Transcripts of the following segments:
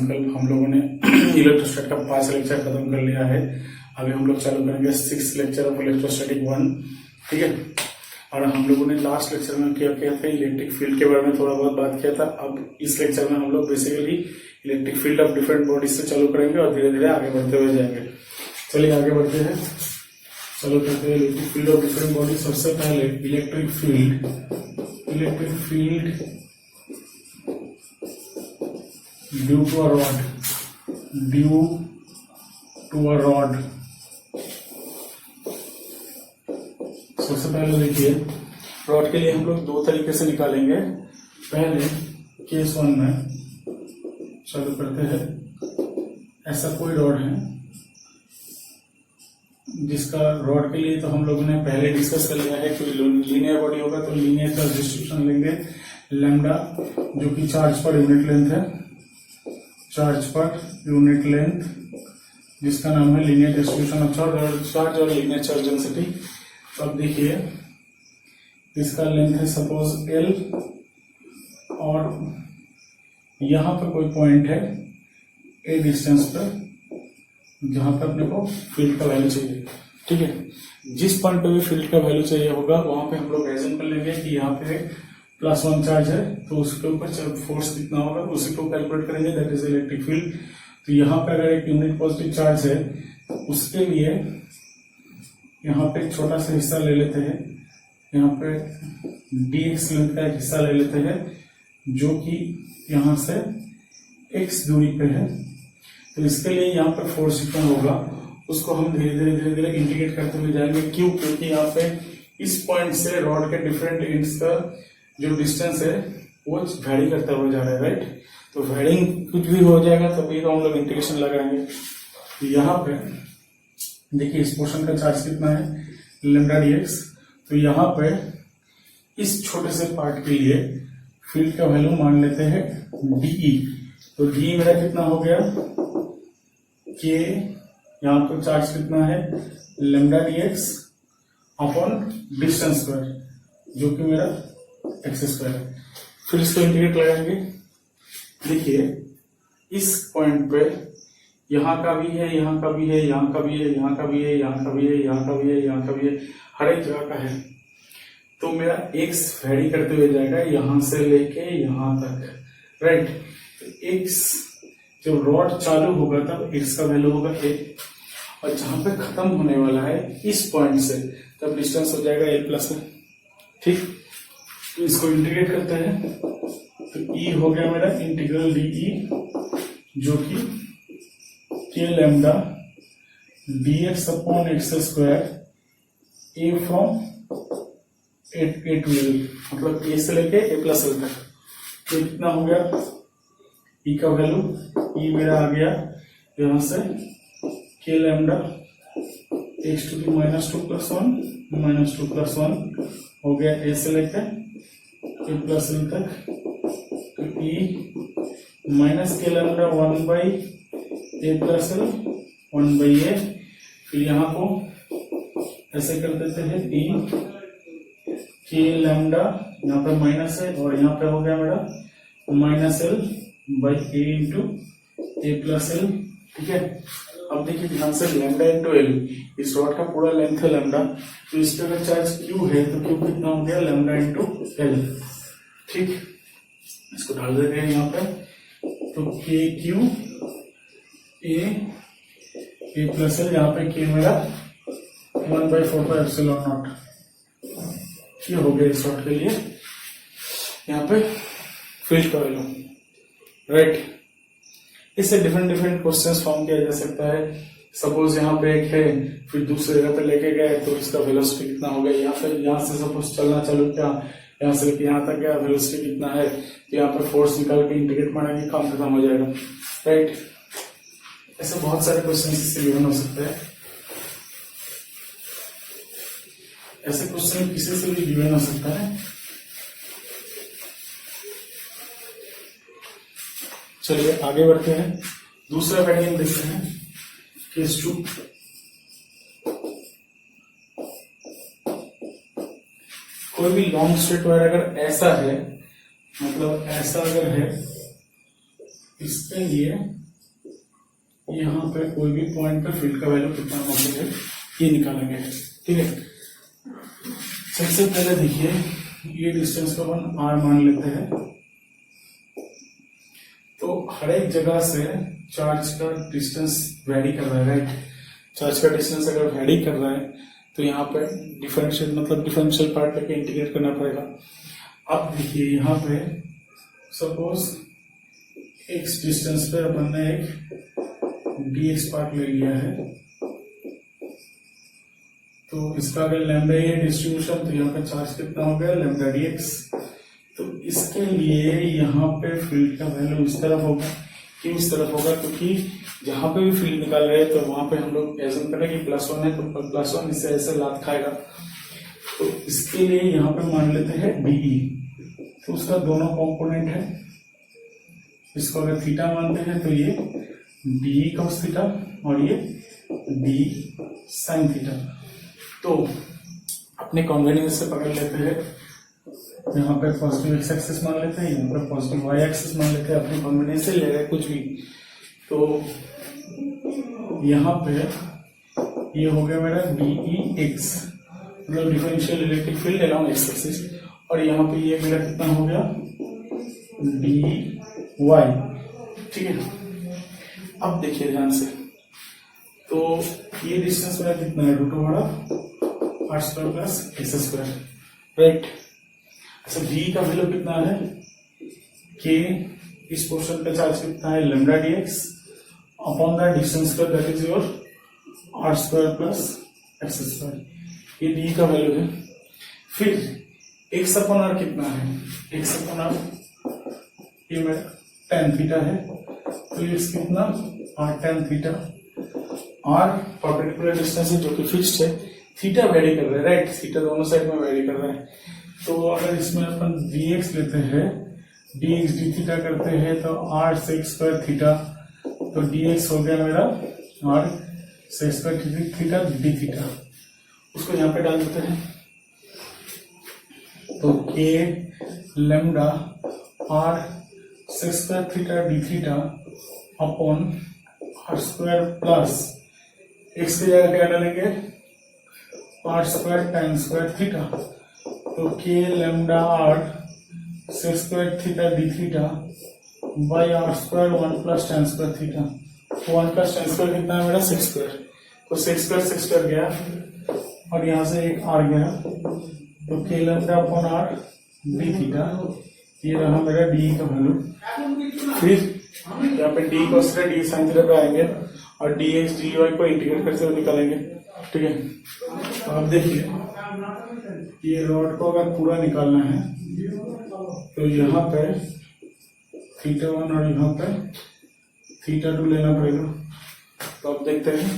हम लोगों ने इलेक्ट्रोस्टैटिक का 5 लेक्चर खत्म कर लिया है। अभी हम लोग चालू करेंगे 6 लेक्चर ऑफ इलेक्ट्रोस्टैटिक 1, ठीक है। और हम लोगों ने लास्ट लेक्चर में क्या किया था, इलेक्ट्रिक फील्ड के बारे में थोड़ा बहुत बात किया था। अब इस लेक्चर में हम लोग basically electric field of different bodies से चालू करेंगे और धीरे धीरे आगे बढ़ते हुए जाएंगे। चलिए आगे बढ़ते हैं, चालू करते हैं electric field of different bodies. सबसे पहले electric field due to a rod. सबसे पहले देखिए, रॉड के लिए हम लोग 2 तरीके से निकालेंगे। पहले केस 1 में चालू करते हैं। ऐसा कोई रॉड है जिसका, रॉड के लिए तो हम लोगों ने पहले डिस्कस कर लिया है कि लीनियर बॉडी होगा तो लीनियर का डिस्ट्रीब्यूशन लेंगे लैम्डा, जो कि चार्ज पर यूनिट लेंथ है, चार्ज पर यूनिट लेंथ, जिसका नाम है लीनियर डिस्ट्रीब्यूशन ऑफ चार्ज और लीनियर चार्ज डेंसिटी। तो अब देखिए, इसका लेंथ है सपोज L और यहां पर कोई पॉइंट है A डिस्टेंस पर जहां पर अपने को फील्ड का वैल्यू चाहिए, ठीक है। जिस पॉइंट पे भी फील्ड का वैल्यू चाहिए होगा वहां पे हम लोग एज्यूम कर लेंगे कि यहाँ पे +1 चार्ज है, तो उसके ऊपर फोर्स कितना होगा उसी को कैलकुलेट करेंगे, दैट इज इलेक्ट्रिक फील्ड। तो यहाँ पे अगर एक यूनिट पॉजिटिव चार्ज है तो उसके लिए यहाँ पे एक छोटा सा हिस्सा ले लेते हैं, यहाँ पे dx लेंथ का एक हिस्सा ले लेते हैं जो कि यहाँ से x दूरी पे है। तो इसके लिए यहाँ पर फोर्स कितना होगा उसको हम धीरे धीरे इंडिकेट करते हुए जाएंगे। क्यों? क्योंकि यहाँ पे इस पॉइंट से रॉड के डिफरेंट एंड्स का जो डिस्टेंस है वो वैरी करता हुआ जा रहा है, राइट। तो वैरिंग कुछ भी हो जाएगा तभी तो हम लोग इंटीग्रेशन लगाएंगे। तो यहाँ पे देखिए, इस पोर्शन का चार्ज कितना है लैम्डा dx। तो यहाँ पे इस छोटे से पार्ट के लिए फील्ड का वैल्यू मान लेते हैं dE। तो dE मेरा कितना हो गया k, यहाँ पर चार्ज कितना है lambda dx upon distance square जो कि मेरा x स्क्वायर है। फिर इसको इंटीग्रेट लगाएंगे। देखिए, इस पॉइंट पे यहाँ का भी है, यहाँ का भी है, यहाँ का भी है, यहाँ का भी है, यहाँ का भी है, यहाँ का भी है, यहाँ का भी है, हर एक जगह का है। तो मेरा x वैरी करते हुए जाएगा यहाँ से लेके यहाँ तक, राइट। तो x जब रॉड चालू होगा तब x का वैल्यू होगा 1, और जहां पे खत्म होने वाला है इस पॉइंट से तब डिस्टेंस हो जाएगा L+1, ठीक। तो इसको इंटीग्रेट करते हैं तो E हो गया मेरा इंटीग्रल dE जो कि k lambda dx upon x square a from a to L, मतलब a से लेके a+L तक। तो कितना हो गया E का वैल्यू, E मेरा आ गया यहां से k lambda x to the -2+1 हो गया a से लेकर a+L तक। तो E minus k lambda 1/a+L 1/a। फिर यहाँ को ऐसे कर देते हैं E k लैम्डा, यहाँ पे माइनस है और यहाँ पे हो गया मेरा -L/a इंटू a+L, ठीक है। अब देखिए ध्यान से, लैम्डा इंटू L, इस रॉड का पूरा लेंथ है लैम्डा, तो इस पे अगर चार्ज Q है तो Q कितना हो गया लैम्डा इंटू L, ठीक। इसको डाल देते हैं यहाँ पे, तो KQ a+L, यहाँ पे K मेरा 1/4πε0, ये हो गया इस रॉड के लिए यहाँ पे फील्ड का वैल्यू, राइट। इससे डिफरेंट क्वेश्चंस फॉर्म किया जा सकता है। सपोज यहाँ पे एक है, फिर दूसरे जगह पे लेके गए तो इसका वेलोसिटी कितना हो गया, यहाँ से सपोज चलना चालू किया, यहाँ से लेके यहाँ तक गया, वेलोसिटी कितना है, तो यहाँ पे फोर्स निकाल के इंटीग्रेट मारेंगे, काम खत्म हो जाएगा, राइट। ऐसे बहुत सारे क्वेश्चन इससे गिवन हो सकते हैं, ऐसे क्वेश्चन किसी से भी गिवन हो सकता है। चलिए आगे बढ़ते हैं, दूसरा पैटर्न देखते हैं, केस 2। कोई भी लॉन्ग स्ट्रेट वायर अगर ऐसा है, मतलब ऐसा अगर है, इसके लिए यहाँ पे कोई भी पॉइंट पे फील्ड का वैल्यू कितना होता है ये निकालेंगे। ठीक है, सबसे पहले देखिए ये डिस्टेंस को अपन r मान लेते हैं। तो हर एक जगह से चार्ज का डिस्टेंस वेरी कर रहा है, राइट। चार्ज का डिस्टेंस अगर वेरी कर रहा है तो यहाँ पे डिफरेंशियल पार्ट लेके इंटीग्रेट करना पड़ेगा। अब देखिए यहाँ पे सपोज x डिस्टेंस पे अपन ने एक dx पार्ट ले लिया है, तो इसका अगर लैम्डा ये डिस्ट्रीब्यूशन, तो यहाँ पे चार्ज कितना हो गया लैम्डा dx। तो इसके लिए यहाँ पे फील्ड का वैल्यू इस तरफ होगा, क्यों इस तरफ होगा, क्योंकि जहां पे भी फील्ड निकाल रहे हैं तो वहां पे हम लोग एज्यूम करें कि +1 है तो +1 इससे ऐसे लात खाएगा। तो इसके लिए यहाँ पे मान लेते हैं dE, तो उसका दोनों कंपोनेंट है। इसको अगर थीटा मानते हैं तो ये dE cos थीटा और ये d sin थीटा। तो अपने कन्वीनियंस से पकड़ लेते हैं, यहाँ पे पॉजिटिव x एक्सिस मान लेते हैं, यहाँ पे पॉजिटिव y एक्सिस मान लेते हैं, अपनी कन्वीनियंस से ले रहे हैं कुछ भी। तो यहाँ पे ये हो गया मेरा dEx, मतलब differential electric field along x axis, और यहाँ पे ये मेरा कितना हो गया dy। ठीक है, अब देखिए ध्यान से, तो ये डिस्टेंस मेरा कितना है √r² + x², राइट। अच्छा v का वैल्यू कितना है, k इस पोर्शन पे चार्ज कितना है lambda dx upon the distance का, that is your r² + x², ये d का वैल्यू है। फिर x/r कितना है, x/r ये मेरा tan थीटा है, तो ये कितना r tan theta. r perpendicular distance है जो कि फिक्स्ड है, थीटा वेरी कर रहा है, राइट, थीटा दोनों साइड में वेरी कर रहा है। तो अगर इसमें अपन dx लेते हैं, dx d थीटा करते हैं तो r sec² थीटा, तो dx हो गया मेरा r sec² theta d theta. उसको यहाँ पे डाल देते हैं, तो k lambda r sec² theta d theta upon r² plus x की जगह क्या डालेंगे r² tan² थीटा, तो k lambda r sec² theta d theta by r² 1 + tan² theta. 1 + tan² कितना है मेरा sec², तो sec² गया और यहाँ से एक r गया, तो k lambda upon r d theta, ये रहा मेरा d का वैल्यू। फिर यहाँ पे d cos theta d sin theta पे आएंगे और dx dy को इंटीग्रेट करते हुए निकालेंगे। ठीक है, तो अब देखिए ये रॉड को अगर पूरा निकालना है तो यहाँ पे θ1 और यहाँ पे θ2 लेना पड़ेगा। तो अब देखते हैं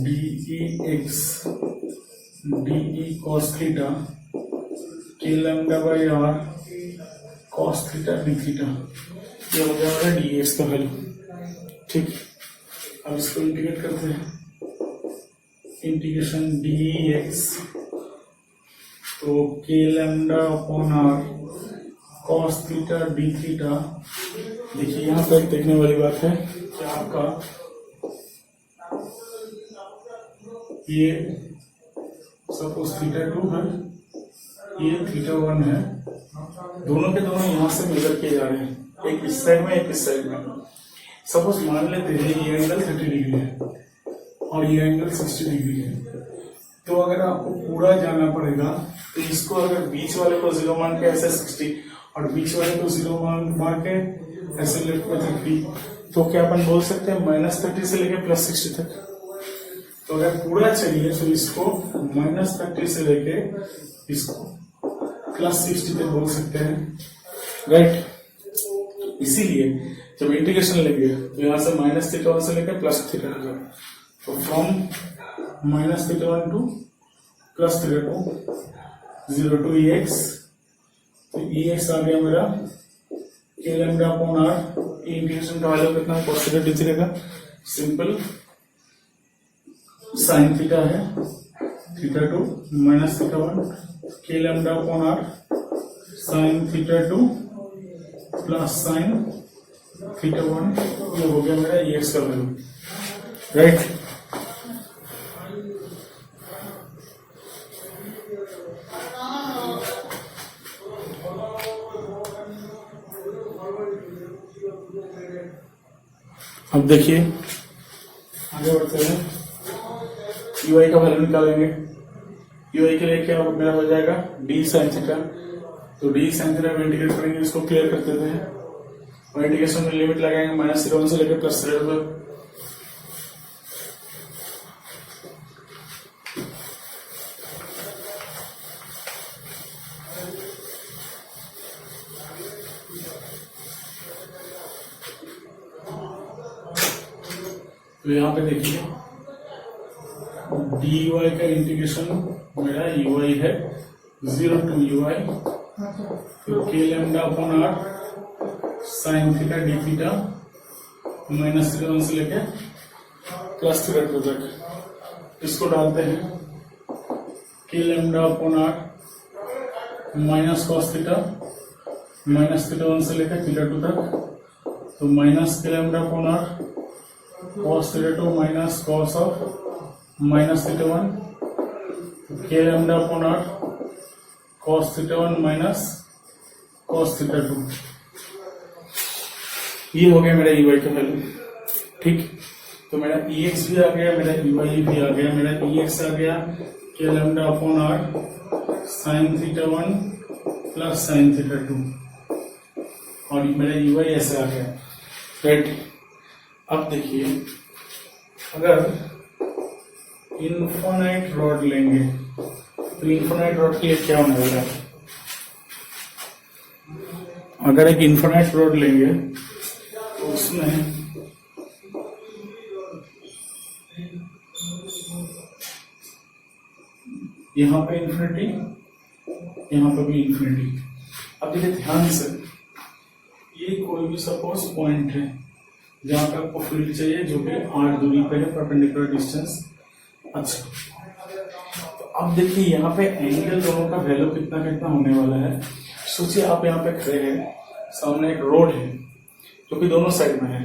dEx dE cos theta k lambda by r cos theta d theta, ये हो गया मेरा dx का वैल्यू। ठीक, अब इसको इंटीग्रेट करते हैं, इंटीग्रेशन dEx, तो k lambda upon r cos theta d theta. देखिए यहाँ पर देखने वाली बात है कि आपका ये सपोज θ2 है, ये θ1 है, दोनों के दोनों यहाँ से मेजर किए जा रहे हैं, एक इस साइड में एक इस साइड में। सपोज मान लेते हैं ये एंगल 30 डिग्री है और ये एंगल 60 डिग्री है, तो अगर आपको पूरा जाना पड़ेगा तो इसको अगर बीच वाले को 0 मान के ऐसे 60 और बीच वाले को 0 मान के ऐसे लेफ्ट में 30, तो क्या अपन बोल सकते हैं -30 से लेके +60 तक। तो अगर पूरा चाहिए तो इसको -30 से लेके इसको +60 तक बोल सकते हैं, राइट। इसीलिए जब इंटीग्रेशन लेंगे तो यहाँ से -θ1 से लेकर +θ2, तो फ्रॉम -θ1 टू +θ2 0 to Ex, तो Ex आ गया मेरा k lambda upon r, integration का वैल्यू कितना cos थीटा d थीटा का, सिंपल sin थीटा है, θ2 -θ1 k lambda upon r sin θ2 plus sin theta 1, ये हो गया मेरा EX का वैल्यू, राइट। अब देखिए आगे बढ़ते हैं, UI का वैल्यू निकालेंगे। UI के लिए क्या मेरा हो जाएगा D sin थीटा, तो D sin थीटा में इंटीग्रेट करेंगे, इसको क्लियर कर देते हैं और इंटीग्रेशन में लिमिट लगाएंगे -0 से लेकर +0 तक। तो यहाँ पे देखिए dy का इंटीग्रेशन मेरा UI है 0 to UI, तो k lambda upon r sine theta D theta -0 से लेके +θ तक, इसको डालते हैं k lambda upon r minus cos theta -θ1 से लेकर θ2 तक, तो -k lambda upon r cos θ2 minus cos of -θ1, k lambda upon r cos θ1 minus cos θ2। ये हो गया मेरा EY का वैल्यू, ठीक। तो मेरा EX भी आ गया, मेरा EY भी आ गया। मेरा EX आ गया k lambda upon r sine θ1 plus sine θ2, और मेरा EY ऐसे आ गया, राइट। अब देखिए अगर इनफाइनाइट रॉड लेंगे तो इनफाइनाइट रॉड के लिए क्या होने वाला है। अगर एक इनफाइनाइट रॉड लेंगे तो उसमें यहां पे इंफिनिटी, यहां पे भी इंफिनिटी। अब देखिए ध्यान से, ये कोई भी सपोज पॉइंट है जहां पे आपको फील्ड चाहिए जो कि r दूरी पे है, परपेंडिकुलर डिस्टेंस। अच्छा, तो अब देखिए यहाँ पे एंगल दोनों का वैल्यू कितना कितना होने वाला है। सोचिए आप यहाँ पे खड़े हैं, सामने एक रोड है जो कि दोनों साइड में है,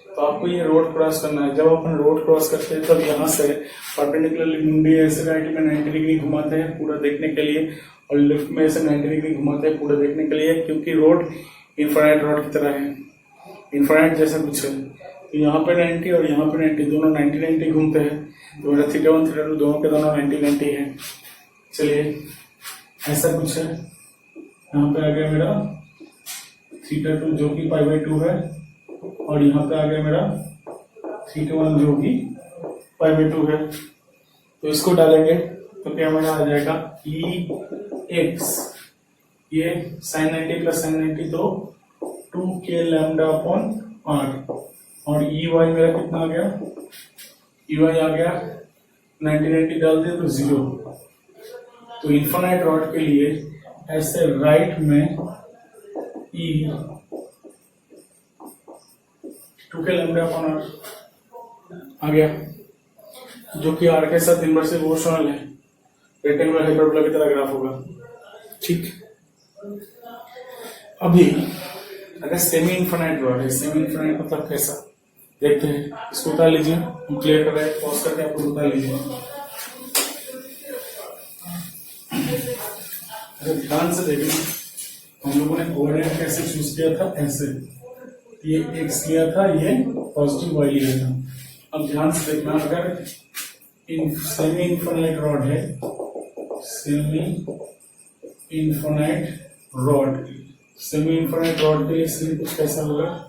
तो आपको ये रोड क्रॉस करना है। जब अपन रोड क्रॉस करते हैं तब यहाँ से परपेंडिकुलर मुंडी ऐसे राइट में 90 डिग्री घुमाते हैं पूरा देखने के लिए, और लेफ्ट में ऐसे 90 डिग्री घुमाते हैं पूरा देखने के लिए, क्योंकि रोड इनफाइनाइट रॉड की तरह है, इनफाइनाइट जैसा कुछ है। तो यहाँ पे 90 और यहाँ पे 90, दोनों 90-90 घूमते हैं, तो मेरा θ1 θ2 दोनों के दोनों 90-90 है। चलिए ऐसा कुछ है, यहाँ पे आ गया मेरा θ2 जो कि π/2 है, और यहाँ पे आ गया मेरा θ1 जो कि π/2 है। तो इसको डालेंगे तो क्या मेरा आ जाएगा EX, ये sin 90 प्लस sin 90 तो 2k लैम्डा अपॉन r, और EY मेरा कितना आ गया, EY आ गया 90-90 डाल दिया तो 0। तो इनफाइनाइट रॉड के लिए ऐसे राइट में E 2k lambda upon r आ गया, जो कि r के साथ इनवर्सली प्रोपोर्शनल है, रेक्टेंगुलर हाइपरबोला की तरह ग्राफ होगा, ठीक। अभी अगर सेमी इनफाइनाइट रॉड है, सेमी इनफाइनाइट मतलब कैसा देखते हैं, इसको उतार लीजिए, हम क्लियर कर रहे हैं, पॉज करके आपको उतार लीजिए। अगर ध्यान से देखें, हम लोगों ने कोऑर्डिनेट कैसे चूज किया था, ऐसे ये x लिया था, ये पॉजिटिव y लिया था। अब ध्यान से देखना, अगर सेमी इनफाइनाइट रॉड है, semi infinite rod, semi infinite rod के लिए सीन कुछ कैसा होगा,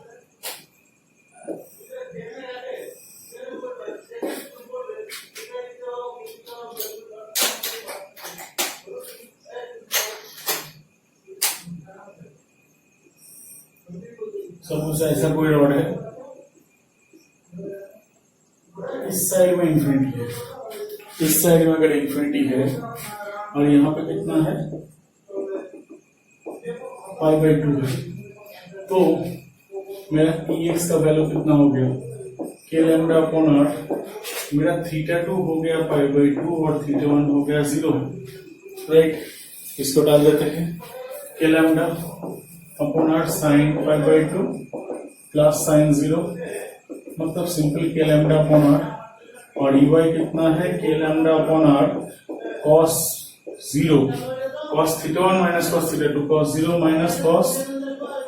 सपोज ऐसा कोई रॉड है, इस साइड में इंफिनिटी है, इस साइड में अगर इंफिनिटी है, और यहाँ पे कितना है π/2 है, तो मेरा EX का वैल्यू कितना हो गया, k लैम्डा अपॉन r, मेरा θ2 हो गया π/2 और θ1 हो गया 0, राइट। इसको डाल देते हैं, k lambda upon r sine π/2 plus sine 0, मतलब simple K lambda upon R, और ey कितना है K lambda upon are cos 0 cos theta 1 minus cos theta 2 cos 0 minus cos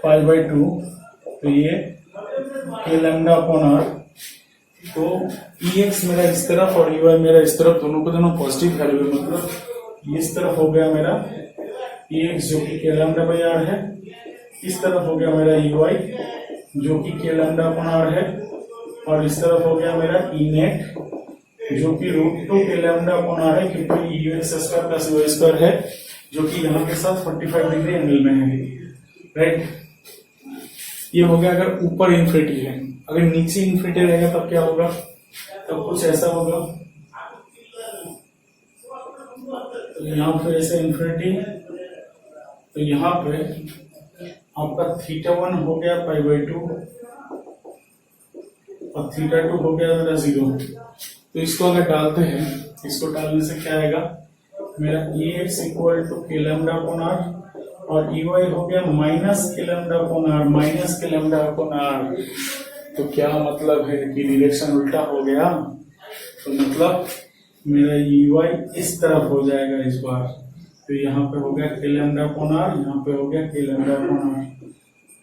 pi by 2, तो ये के लैम्डा अपॉन आर। तो Ex मेरा इस तरफ और Ey मेरा इस तरफ, दोनों को दोनों पॉजिटिव वैल्यू है, मतलब इस तरफ हो गया मेरा Ex जो कि के लैम्डा बाई आर है, इस तरफ हो गया मेरा Ey जो कि के लैम्डा अपॉन आर है, और इस तरफ हो गया मेरा E नेट जो कि √2 के लैम्डा अपॉन आर है, क्योंकि Ux square plus Ey square है जो कि यहाँ के साथ 45 डिग्री एंगल में है, राइट। ये हो गया अगर ऊपर इन्फिनिटी है। अगर नीचे इन्फिनिटी रहेगा तब क्या होगा, तब कुछ ऐसा होगा, तो यहाँ पे ऐसे इन्फिनिटी, तो यहाँ पे आपका थीटा 1 हो गया पाई बाई 2 और थीटा 2 हो गया मेरा 0। तो इसको अगर डालते हैं, इसको डालने से क्या आएगा, मेरा Ex equal to K lambda upon R, और Ey हो गया माइनस के लैम्डा अपॉन आर, माइनस के लैम्डा अपॉन आर। तो क्या मतलब है कि डायरेक्शन उल्टा हो गया, तो मतलब मेरा Ey इस तरफ हो जाएगा इस बार। तो यहाँ पे हो गया के लैम्डा अपॉन आर, यहाँ पे हो गया के लैम्डा अपॉन आर,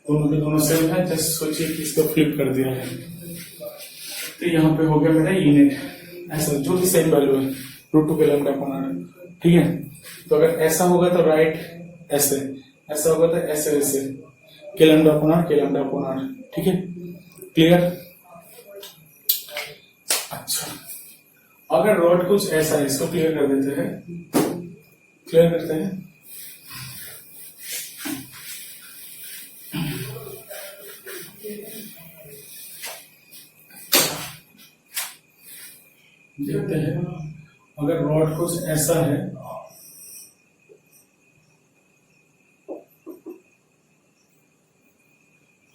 दोनों के दोनों सेम है। जस्ट सोचिए कि इसको फ्लिप कर दिया है, तो यहाँ पे हो गया मेरा E नेट ऐसा, जो कि सेम वैल्यू है √2 के लैम्डा अपॉन आर, ठीक है। तो अगर ऐसा होगा तो राइट ऐसे, ऐसा होगा तो ऐसे ऐसे, के लैम्डा अपॉन आर, के लैम्डा अपॉन आर, ठीक है, क्लियर। अच्छा, अगर रॉड कुछ ऐसा है, इसको क्लियर कर देते हैं, क्लियर करते हैं। देखते हैं, अगर रॉड कुछ ऐसा है,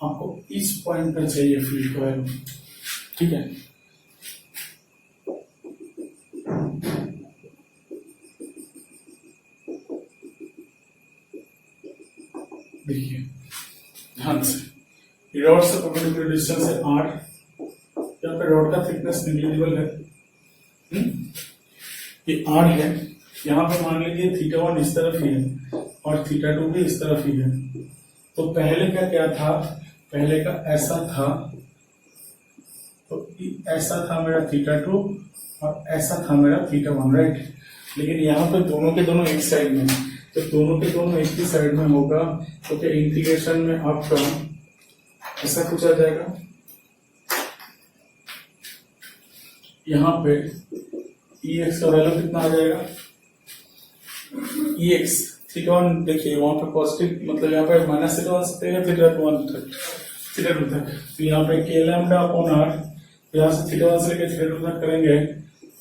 आपको इस पॉइंट पे चाहिए फील्ड का वैल्यू, ठीक है। देखिए ध्यान से, रॉड से परपेंडिकुलर डिस्टेंस है 8, यहाँ पे रॉड का थिकनेस निग्लिजिबल है, ये 8 है। यहाँ पे मान लीजिए थीटा 1 इस तरफ ही है और थीटा 2 भी इस तरफ ही है। तो पहले का क्या था, पहले का ऐसा था, तो ऐसा था मेरा थीटा 2 और ऐसा था मेरा थीटा 1, राइट। लेकिन यहाँ पे दोनों के दोनों एक साइड में, तो दोनों के दोनों एक ही साइड में होगा, तो क्या इंटीग्रेशन में आपका ऐसा कुछ आ जाएगा। यहाँ पे Ex का वैल्यू कितना आ जाएगा, Ex थीटा 1, देखिए वहां पे पॉजिटिव, मतलब यहाँ पे माइनस थीटा 1 से थीटा 2 तक, थीटा 2 तक, तो यहाँ पे के लैम्डा अपॉन आर, यहाँ से थीटा 1 से लेकर थीटा 2 तक करेंगे,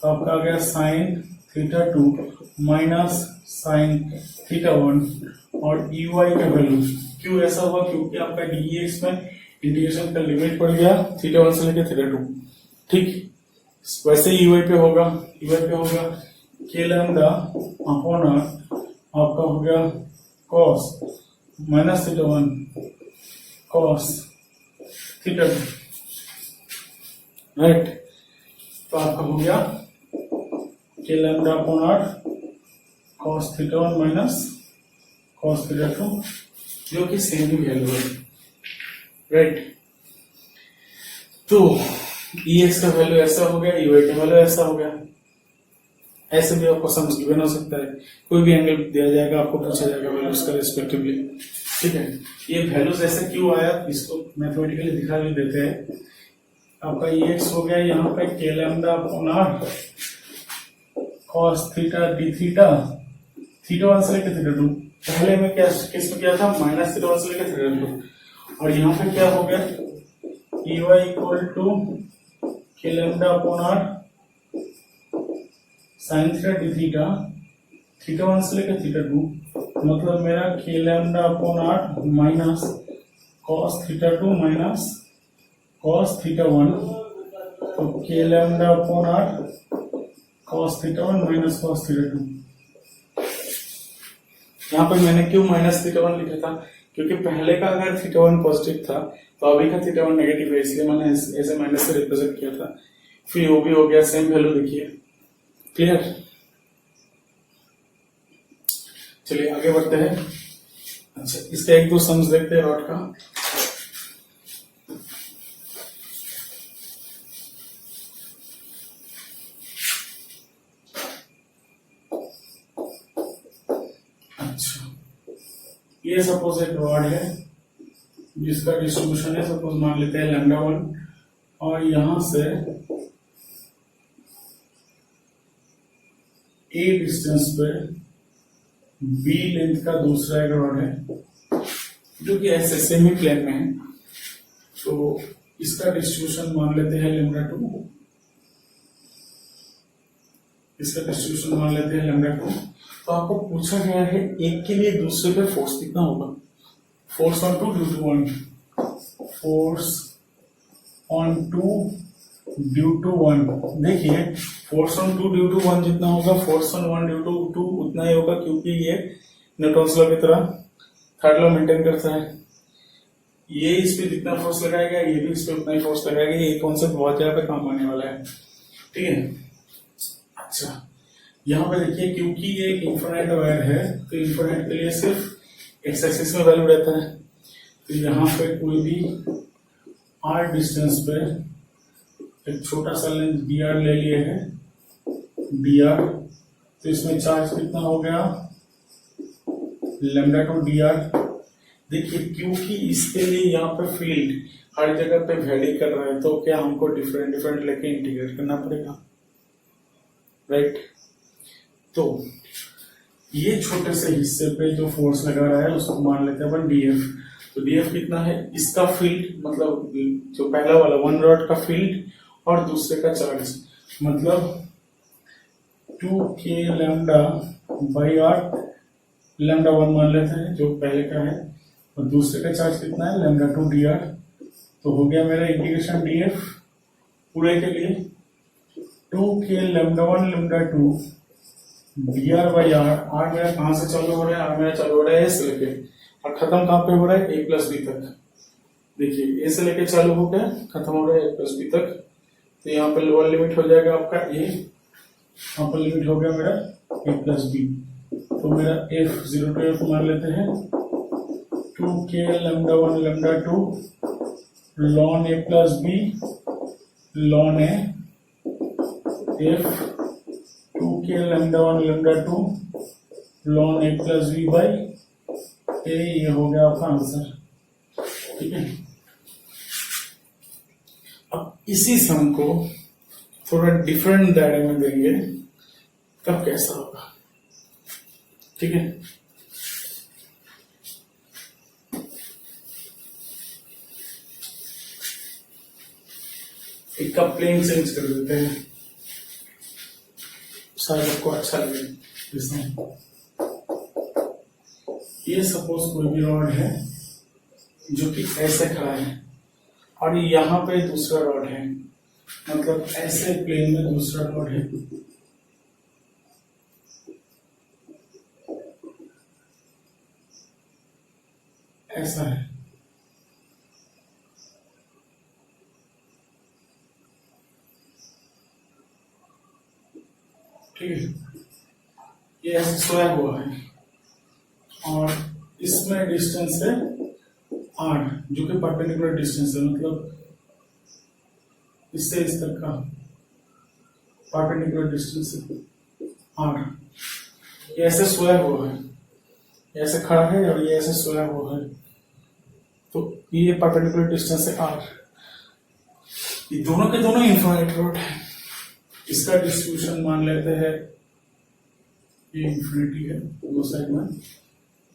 तो आपका आ गया sign theta 2 minus sign theta 1, और Ey का वैल्यू क्यों ऐसा हुआ, क्योंकि आपका Dx में इंटीग्रेशन का लिमिट पड़ गया थीटा 1 से लेकर थीटा 2, ठीक। वैसे ही Ey पे होगा, के लैम्डा अपॉन आर आपका हो गया cos minus theta 1 cos theta 2, right. तो आपका हो गया के lambda upon are cos theta 1 minus cos theta 2, जो कि सेम ही वैल्यू है, राइट। तो Ex का वैल्यू ऐसा हो गया, Ey का वैल्यू ऐसा हो गया। ऐसे भी आपको समझ गिवन हो सकता है, कोई भी एंगल दिया जाएगा, आपको पूछा जाएगा वैल्यूज का रिस्पेक्टिवली, ठीक है। ये वैल्यूज ऐसे क्यों आया, इसको मैथमेटिकली दिखा भी देते हैं। आपका Ex हो गया यहाँ पे K lambda upon are cos theta D theta, theta 1 से लेकर थीटा 2, पहले में क्या किसमें क्या था, माइनस थीटा 1 से लेकर थीटा 2, और यहाँ पे क्या हो गया Ey equal to K lambda upon are sine theta D theta, theta 1 से लेकर थीटा 2, मतलब मेरा के lambda upon R minus cos theta 2 minus cos theta 1, तो K lambda upon are cos theta 1 minus cos theta 2। यहाँ पर मैंने क्यों माइनस थीटा 1 लिखा था, क्योंकि पहले का अगर θ1 पॉजिटिव था तो अभी का θ1 नेगेटिव है, इसलिए मैंने ऐसे माइनस से रिप्रेजेंट किया था। फिर वो भी हो गया, सेम वैल्यू देखिए। क्लियर? चलिए आगे बढ़ते हैं। अच्छा, इसके एक दो सम्स देखते हैं रॉड का। अच्छा, ये सपोज एक रॉड है जिसका डिस्ट्रीब्यूशन है, सपोज मान लेते हैं λ1, और यहां से ए डिस्टेंस पे बी लेंथ का दूसरा एक रॉड है जो कि ऐसे सेमी प्लेन में है। तो इसका डिस्ट्रीब्यूशन मान लेते हैं λ2, इसका डिस्ट्रीब्यूशन मान लेते हैं λ2। तो आपको पूछा गया है एक के लिए दूसरे पे फोर्स कितना होगा। Force on two due to one, force on two due to one. देखिए force on two due to one जितना होगा, force on one due to two उतना ही होगा, क्योंकि ये न्यूटन्स लॉ की तरह थर्ड लॉ मेंटेन करता है। ये इस पे जितना फोर्स लगाएगा ये भी इस पे उतना ही फोर्स लगाएगा। ये कॉन्सेप्ट बहुत जगह पे काम आने वाला है, ठीक है। अच्छा, यहाँ पे देखिए क्योंकि ये इन्फिनिट वायर है तो इन्फिनिट के लिए सिर्फ एक्स एक्सिस में वैल्यू रहता है। तो यहाँ पे कोई भी आर डिस्टेंस पे एक छोटा सा लेंथ डी आर ले लिए है, डी आर। तो इसमें चार्ज कितना हो गया, λ2 डी आर। देखिए क्योंकि इसके लिए यहाँ पे फील्ड हर जगह पे वेरी कर रहा है तो क्या हमको डिफरेंट डिफरेंट लेके इंटीग्रेट करना पड़ेगा, राइट। तो ये छोटे से हिस्से पे जो फोर्स लगा रहा है उसको मान लेते हैं अपन डीएफ। तो डीएफ कितना है, इसका फील्ड मतलब जो पहला वाला वन रॉड का फील्ड और दूसरे का चार्ज, मतलब 2k लैम्डा बाई आर, λ1 मान लेते हैं जो पहले का है, और दूसरे का चार्ज कितना है λ2 डी आर। तो हो गया मेरा इंटीग्रेशन डीएफ पूरे के लिए 2k λ1 λ2 D R by R. R मेरा कहां से चालू हो रहा है, आर मेरा चालू हो रहा है ए से लेके, और खत्म कहां पे हो रहा है ए प्लस बी तक। देखिए ए से लेके चालू हो गया, खत्म हो रहा है ए प्लस बी तक। तो यहाँ पे लोअर लिमिट हो जाएगा आपका ए, यहाँ पर लिमिट हो गया मेरा ए प्लस बी। तो मेरा एफ 0 to f मान लेते हैं 2k λ1 λ2 ln a plus B ln a f 2k λ1 λ2 ln a plus B by A. ये हो गया आपका आंसर, ठीक है। अब इसी सम को थोड़ा डिफरेंट दायरे में देंगे तब कैसा होगा, ठीक है। एक का प्लेन चेंज कर देते हैं, शायद आपको अच्छा लगे। इसमें ये सपोज कोई भी रॉड है जो कि ऐसे खड़ा है और यहाँ पे दूसरा रॉड है, मतलब ऐसे प्लेन में दूसरा रॉड है। ऐसा है, ठीक है। ये ऐसे सोया हुआ है और इसमें डिस्टेंस है r, जो कि परपेंडिकुलर डिस्टेंस है, मतलब इससे इस तक का परपेंडिकुलर डिस्टेंस है r। ये ऐसे सोया हुआ है, ऐसे खड़ा है और ये ऐसे सोया हुआ है, तो ये परपेंडिकुलर डिस्टेंस है r। ये दोनों के दोनों इन्फिनिट रॉड है। इसका डिस्ट्रीब्यूशन मान लेते हैं ये इन्फिनिटी है दो साइड में,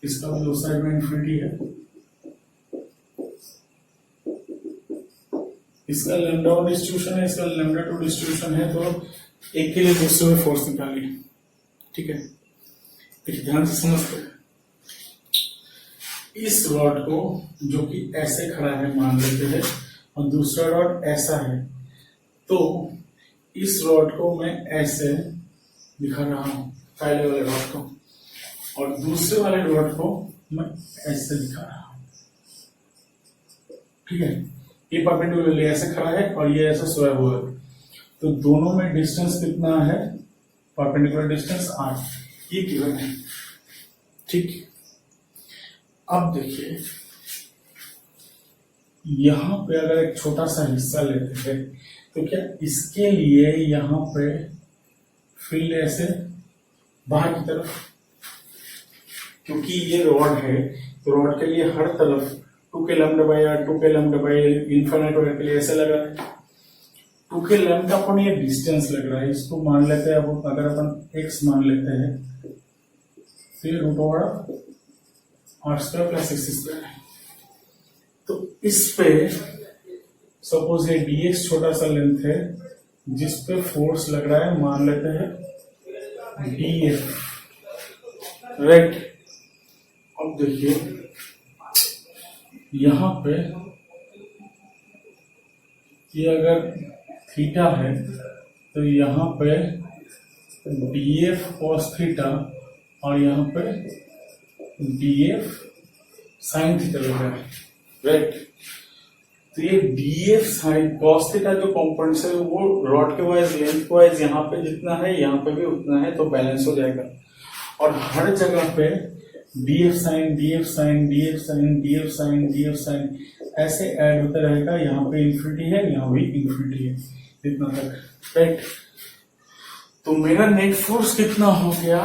इसका भी दो साइड में इन्फिनिटी है। इसका λ1 डिस्ट्रीब्यूशन है, इसका λ2 डिस्ट्रीब्यूशन है, तो एक के लिए दूसरे में फोर्स निकालिए, ठीक है। देखिए ध्यान से समझते हैं। इस रॉड को जो कि ऐसे खड़ा है मान लेते हैं और दूसरा रॉड ऐसा है, तो इस रॉड को मैं ऐसे दिखा रहा हूं, पहले वाले रॉड को, और दूसरे वाले रॉड को मैं ऐसे दिखा रहा हूं। ठीक है, ये परपेंडिकुलरली ऐसे खड़ा है और ये ऐसे सोया हुआ है, तो दोनों में डिस्टेंस कितना है, परपेंडिकुलर डिस्टेंस 8, ये गिवन है। ठीक, अब देखिए यहां पे अगर एक छोटा सा हिस्सा लेते हैं तो क्या इसके लिए यहां पे फील्ड ऐसे बाहर की तरफ, क्योंकि ये रॉड है तो रॉड के लिए हर तरफ 2 k lambda by are, 2 k lambda by infinite wire के लिए ऐसे लग रहा है, 2 के लैम्डा अपन ये डिस्टेंस लग रहा है, इसको मान लेते हैं। अब अगर अपन x मान लेते हैं तो ये root over R square plus x square है। तो इस पे सपोज ये dx छोटा सा लेंथ है जिस पे फोर्स लग रहा है, मान लेते हैं df, राइट। अब देखिए यहां पे ये अगर थीटा है तो यहां पे df cos थीटा और यहां पे df sin थीटा लग रहा है, राइट। तो ये df sin cos थीटा जो कॉम्पोनेंट्स है वो रॉड के वाइज लेंथ वाइज यहाँ पे जितना है यहाँ पे भी उतना है, तो बैलेंस हो जाएगा। और हर जगह पे df sin df sin df sin df sin df sin ऐसे ऐड होता रहेगा, यहाँ पे इंफिनिटी है, यहाँ भी इंफिनिटी है, इतना तक, राइट। तो मेरा नेट फोर्स कितना हो गया,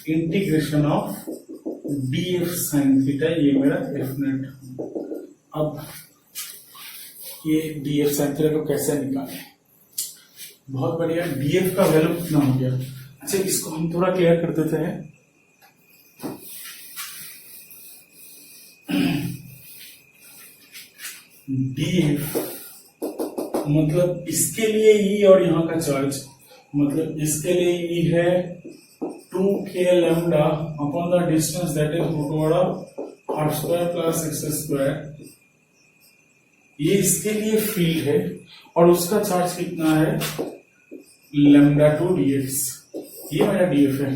integration of df sin theta, ये मेरा एफ नेट। अब ये df sin थीटा को कैसे निकालें, बहुत बढ़िया, df का वैल्यू कितना हो गया। अच्छा, इसको हम थोड़ा क्लियर कर देते हैं। df मतलब इसके लिए ई और यहाँ का चार्ज, मतलब इसके लिए ई है 2k lambda upon the distance that is root over R square plus x square, ये इसके लिए फील्ड है और उसका चार्ज कितना है लैम्डा 2 dx, ये मेरा df है,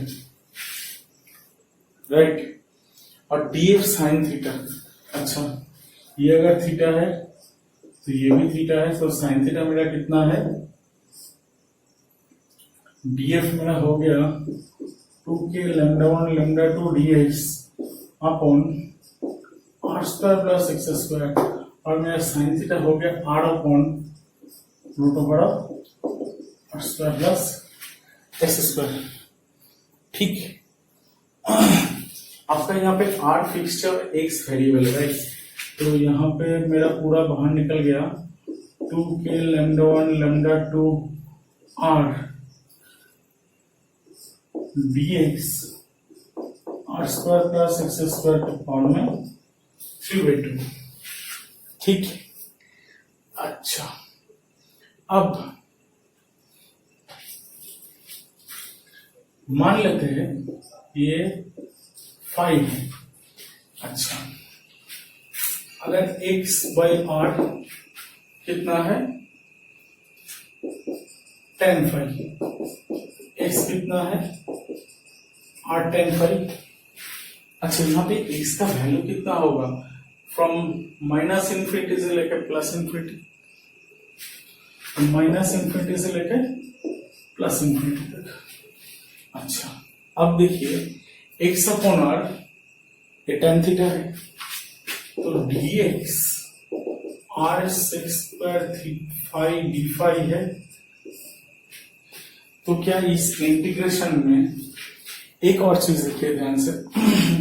राइट। और df sin थीटा, अच्छा ये अगर थीटा है तो ये भी थीटा है, तो sin थीटा मेरा कितना है, df मेरा हो गया 2k lambda 1 lambda 2 dx upon are square plus x square, और मेरा sin थीटा हो गया r upon root over R square plus x square. ठीक, आपका यहाँ पे r फिक्स्ड और x वेरिएबल है, राइट। तो यहाँ पे मेरा पूरा बाहर निकल गया 2k lambda 1 lambda 2 r dx R square plus x square के पावर में 3/2। ठीक, अच्छा अब मान लेते हैं ये 5 है। अच्छा, अगर x बाई आर कितना है 10 फाई, x कितना है r 10 फाई। अच्छा, यहाँ पे x का वैल्यू कितना होगा, फ्रॉम माइनस इन्फिनिटी से लेकर प्लस इन्फिनिटी, माइनस इन्फिनिटी से लेकर प्लस इन्फिनिटी तक। अच्छा, अब देखिए x अपॉन r ये tan थीटा है, तो dx r sec square phi D phi है। तो क्या इस इंटीग्रेशन में एक और चीज देखिए ध्यान से,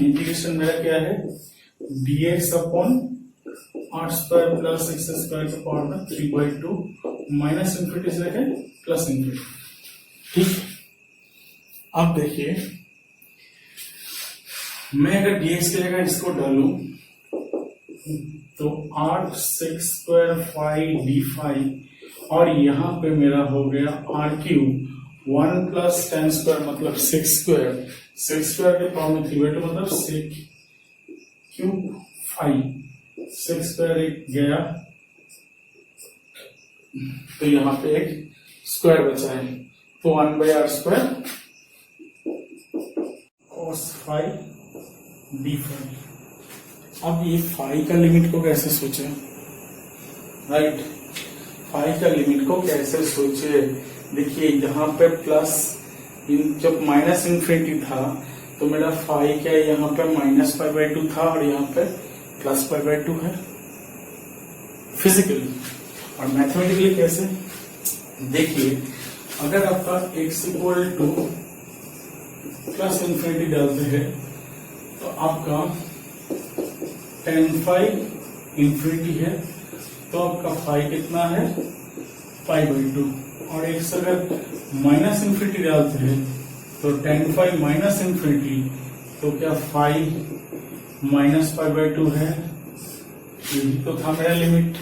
इंटीग्रेशन मेरा क्या है dx upon are square plus x square के पावर में 3/2 माइनस इन्फिनिटी से लेकर प्लस इन्फिनिटी। ठीक, अब देखिए मैं अगर dx की जगह इसको डालू तो r sec square phi D phi, और यहाँ पे मेरा हो गया r cube 1 plus tan square मतलब sec स्क्वायर, sec स्क्वायर के पावर में 3/2 मतलब sec cube phi, sec square एक गया तो यहाँ पे एक स्क्वायर बचा है, तो 1/r square cos phi D phi. अब ये फाई का लिमिट को कैसे सोचें, राइट। फाई का लिमिट को कैसे सोचे, देखिए यहाँ पे प्लस जब माइनस इन्फिनिटी था तो मेरा फाई क्या है, यहाँ पे माइनस पाई बाई 2 था और यहाँ पे प्लस पाई बाई 2 है फिजिकली। और मैथमेटिकली कैसे, देखिए अगर आपका x equal two plus infinity डालते हैं तो आपका tan फाई इन्फिनिटी है, तो आपका फाई कितना है पाई बाई 2। और x अगर माइनस इन्फिनिटी डालते हैं तो tan फाई माइनस इन्फिनिटी, तो क्या फाई माइनस पाई बाई 2 है। यही तो था मेरा लिमिट,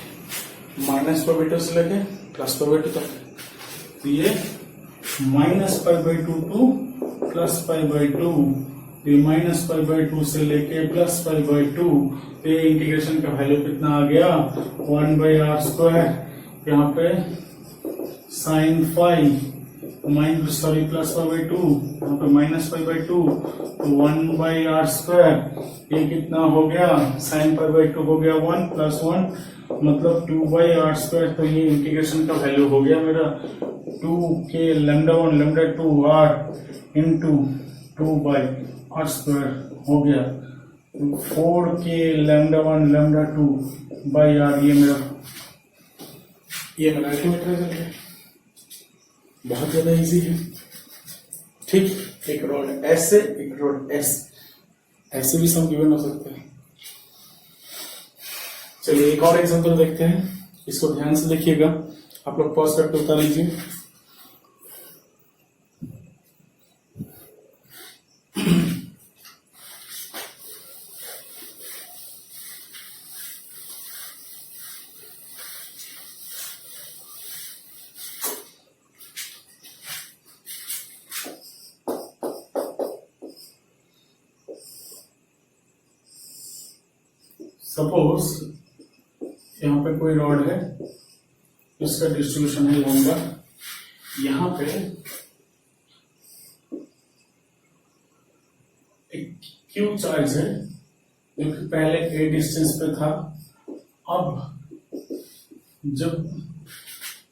माइनस पाई बाई 2 से लेके प्लस पाई बाई 2 तक। तो ये minus pi by 2 two plus pi by 2, ये माइनस पाई बाई 2 से लेके प्लस पाई बाई 2, तो ये इंटीग्रेशन का वैल्यू कितना आ गया 1 बाई आर स्क्वायर। यहाँ पे sine phi sorry plus pi by 2, यहाँ पे माइनस पाई बाई 2, तो 1 बाई आर स्क्वायर। ये कितना हो गया, साइन पाई बाई 2 हो गया 1 प्लस 1 मतलब 2 बाई आर स्क्वायर। तो ये इंटीग्रेशन का वैल्यू हो गया मेरा 2 k lambda 1 lambda 2 r into 2 by are square हो गया 4 के लैम्डा 1 लैम्डा 2 बाई आर। ये मेरा अल्टीमेट रिजल्ट है, बहुत ज्यादा इजी है। ठीक, एक रोड ऐसे एक रोड ऐसे भी सम गिवन हो सकते हैं। चलिए एक और एग्जांपल देखते हैं, इसको ध्यान से देखिएगा, आप लोग पॉज करके उतार लीजिए। सपोज यहाँ पे कोई रॉड है, इसका डिस्ट्रीब्यूशन है लैम्डा, यहाँ पे एक क्यू चार्ज है जो कि पहले ए डिस्टेंस पे था। अब जब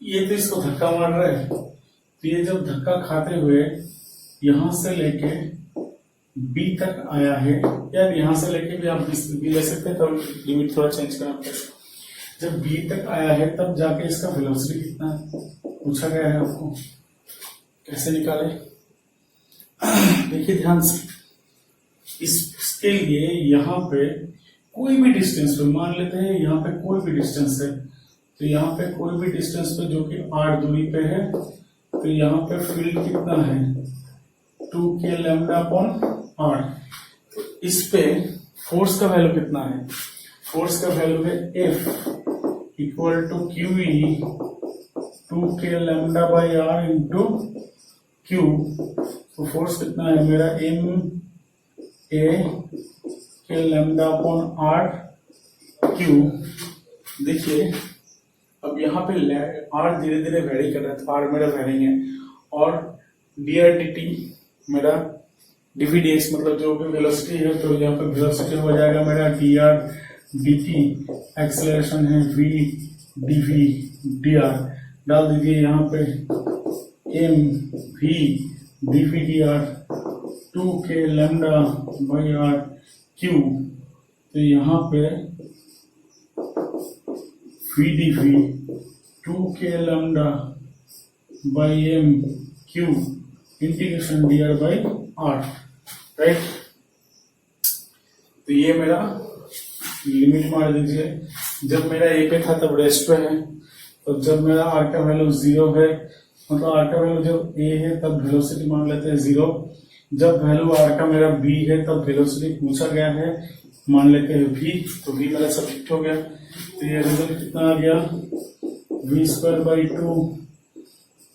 ये तो इसको धक्का मार रहा है, तो ये जब धक्का खाते हुए यहां से लेके बी तक आया है, या यहां से लेके भी आप बी ले सकते हैं, तो लिमिट थोड़ा चेंज करना पड़ेगा। जब बी तक आया है तब जाके इसका वेलोसिटी कितना है पूछा गया है आपको, कैसे निकाले। देखिए ध्यान से, इसके लिए यहाँ पे कोई भी डिस्टेंस पे मान लेते हैं, यहाँ पे कोई भी डिस्टेंस है, तो यहाँ पे कोई भी डिस्टेंस पे जो कि r दूरी पे है, तो यहाँ पे फील्ड कितना है 2 के लैम्डा अपॉन r। तो इस पे फोर्स का वैल्यू कितना है, फोर्स का वैल्यू है F equal to QE 2 k lambda by r into Q। तो फोर्स कितना है मेरा M A के लैम्डा अपॉन r Q। देखिए अब यहाँ पे r धीरे धीरे वेरी कर रहा है, तो r मेरा वेरिंग है, और dr dt मेरा dv dx मतलब जो भी वेलोसिटी है, तो यहाँ पे वेलोसिटी हो जाएगा मेरा dr dt, एक्सेलरेशन है v dv dr। डाल दीजिए यहाँ पे m v dv dr 2 k lambda by r q। तो यहाँ पे v dv 2 k lambda by m q integration dr by r, right. तो ये मेरा लिमिट मार दीजिए, जब मेरा a पे था तब रेस्ट पे है, तो जब मेरा r का वैल्यू 0 है, मतलब r का वैल्यू जब a है तब वेलोसिटी मान लेते हैं 0, जब वैल्यू r का मेरा b है तब वेलोसिटी पूछा गया है, मान लेते हैं v, तो v मेरा सब्जेक्ट हो गया। तो ये रिजल्ट कितना आ गया v square by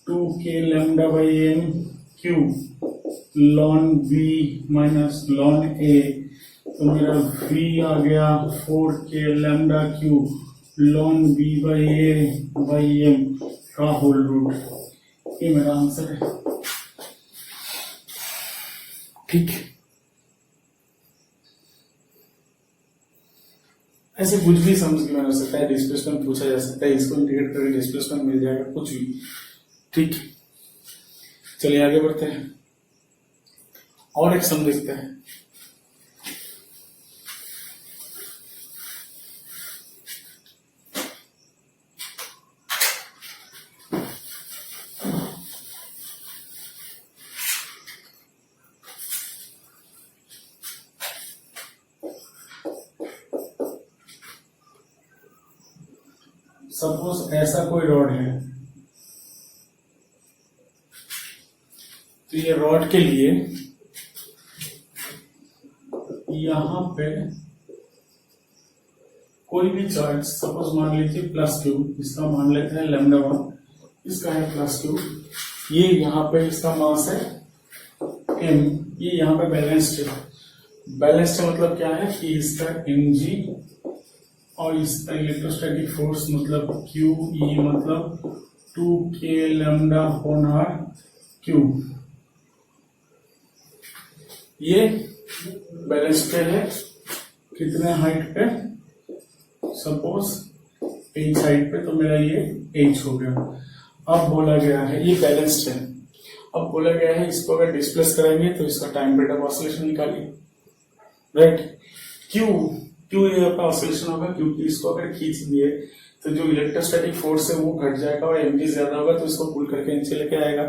2 k lambda by m q lawn v minus lawn a। तो मेरा v आ गया 4 के lambda q lawn b by a by m का होल रूट। ये मेरा आंसर है, ठीक। ऐसे कुछ भी समझ में हो सकता है, डिस्प्लेसमेंट पूछा जा सकता है, इसको इंटीग्रेट करके डिस्प्लेसमेंट मिल जाएगा, कुछ भी। ठीक, चलिए आगे बढ़ते हैं और एक सम देखते हैं। सपोज ऐसा कोई रॉड है, तो ये रॉड के लिए यहां पे कोई भी चार्ज, सपोज मान लीजिए प्लस क्यू, इसका मान लेते हैं लैम्डा 1, इसका है प्लस क्यू, ये यहाँ पे इसका मास है m, ये यहाँ पे बैलेंस्ड है। बैलेंस्ड है मतलब क्या है कि इसका mg और इसका इलेक्ट्रोस्टैटिक फोर्स मतलब QE मतलब 2k लैम्डा होल क्यूब, ये बैलेंस पे है कितने हाइट पे, सपोज h हाइट पे, तो मेरा ये h हो गया। अब बोला गया है ये बैलेंस्ड है, अब बोला गया है इसको अगर डिस्प्लेस करेंगे तो इसका टाइम पीरियड ऑफ ऑसिलेशन निकालिए, राइट। क्यों ये आपका ऑसिलेशन होगा, क्योंकि इसको अगर खींच दिए तो जो इलेक्ट्रोस्टैटिक फोर्स है वो घट जाएगा और mg ज्यादा होगा तो इसको पुल करके नीचे लेके आएगा,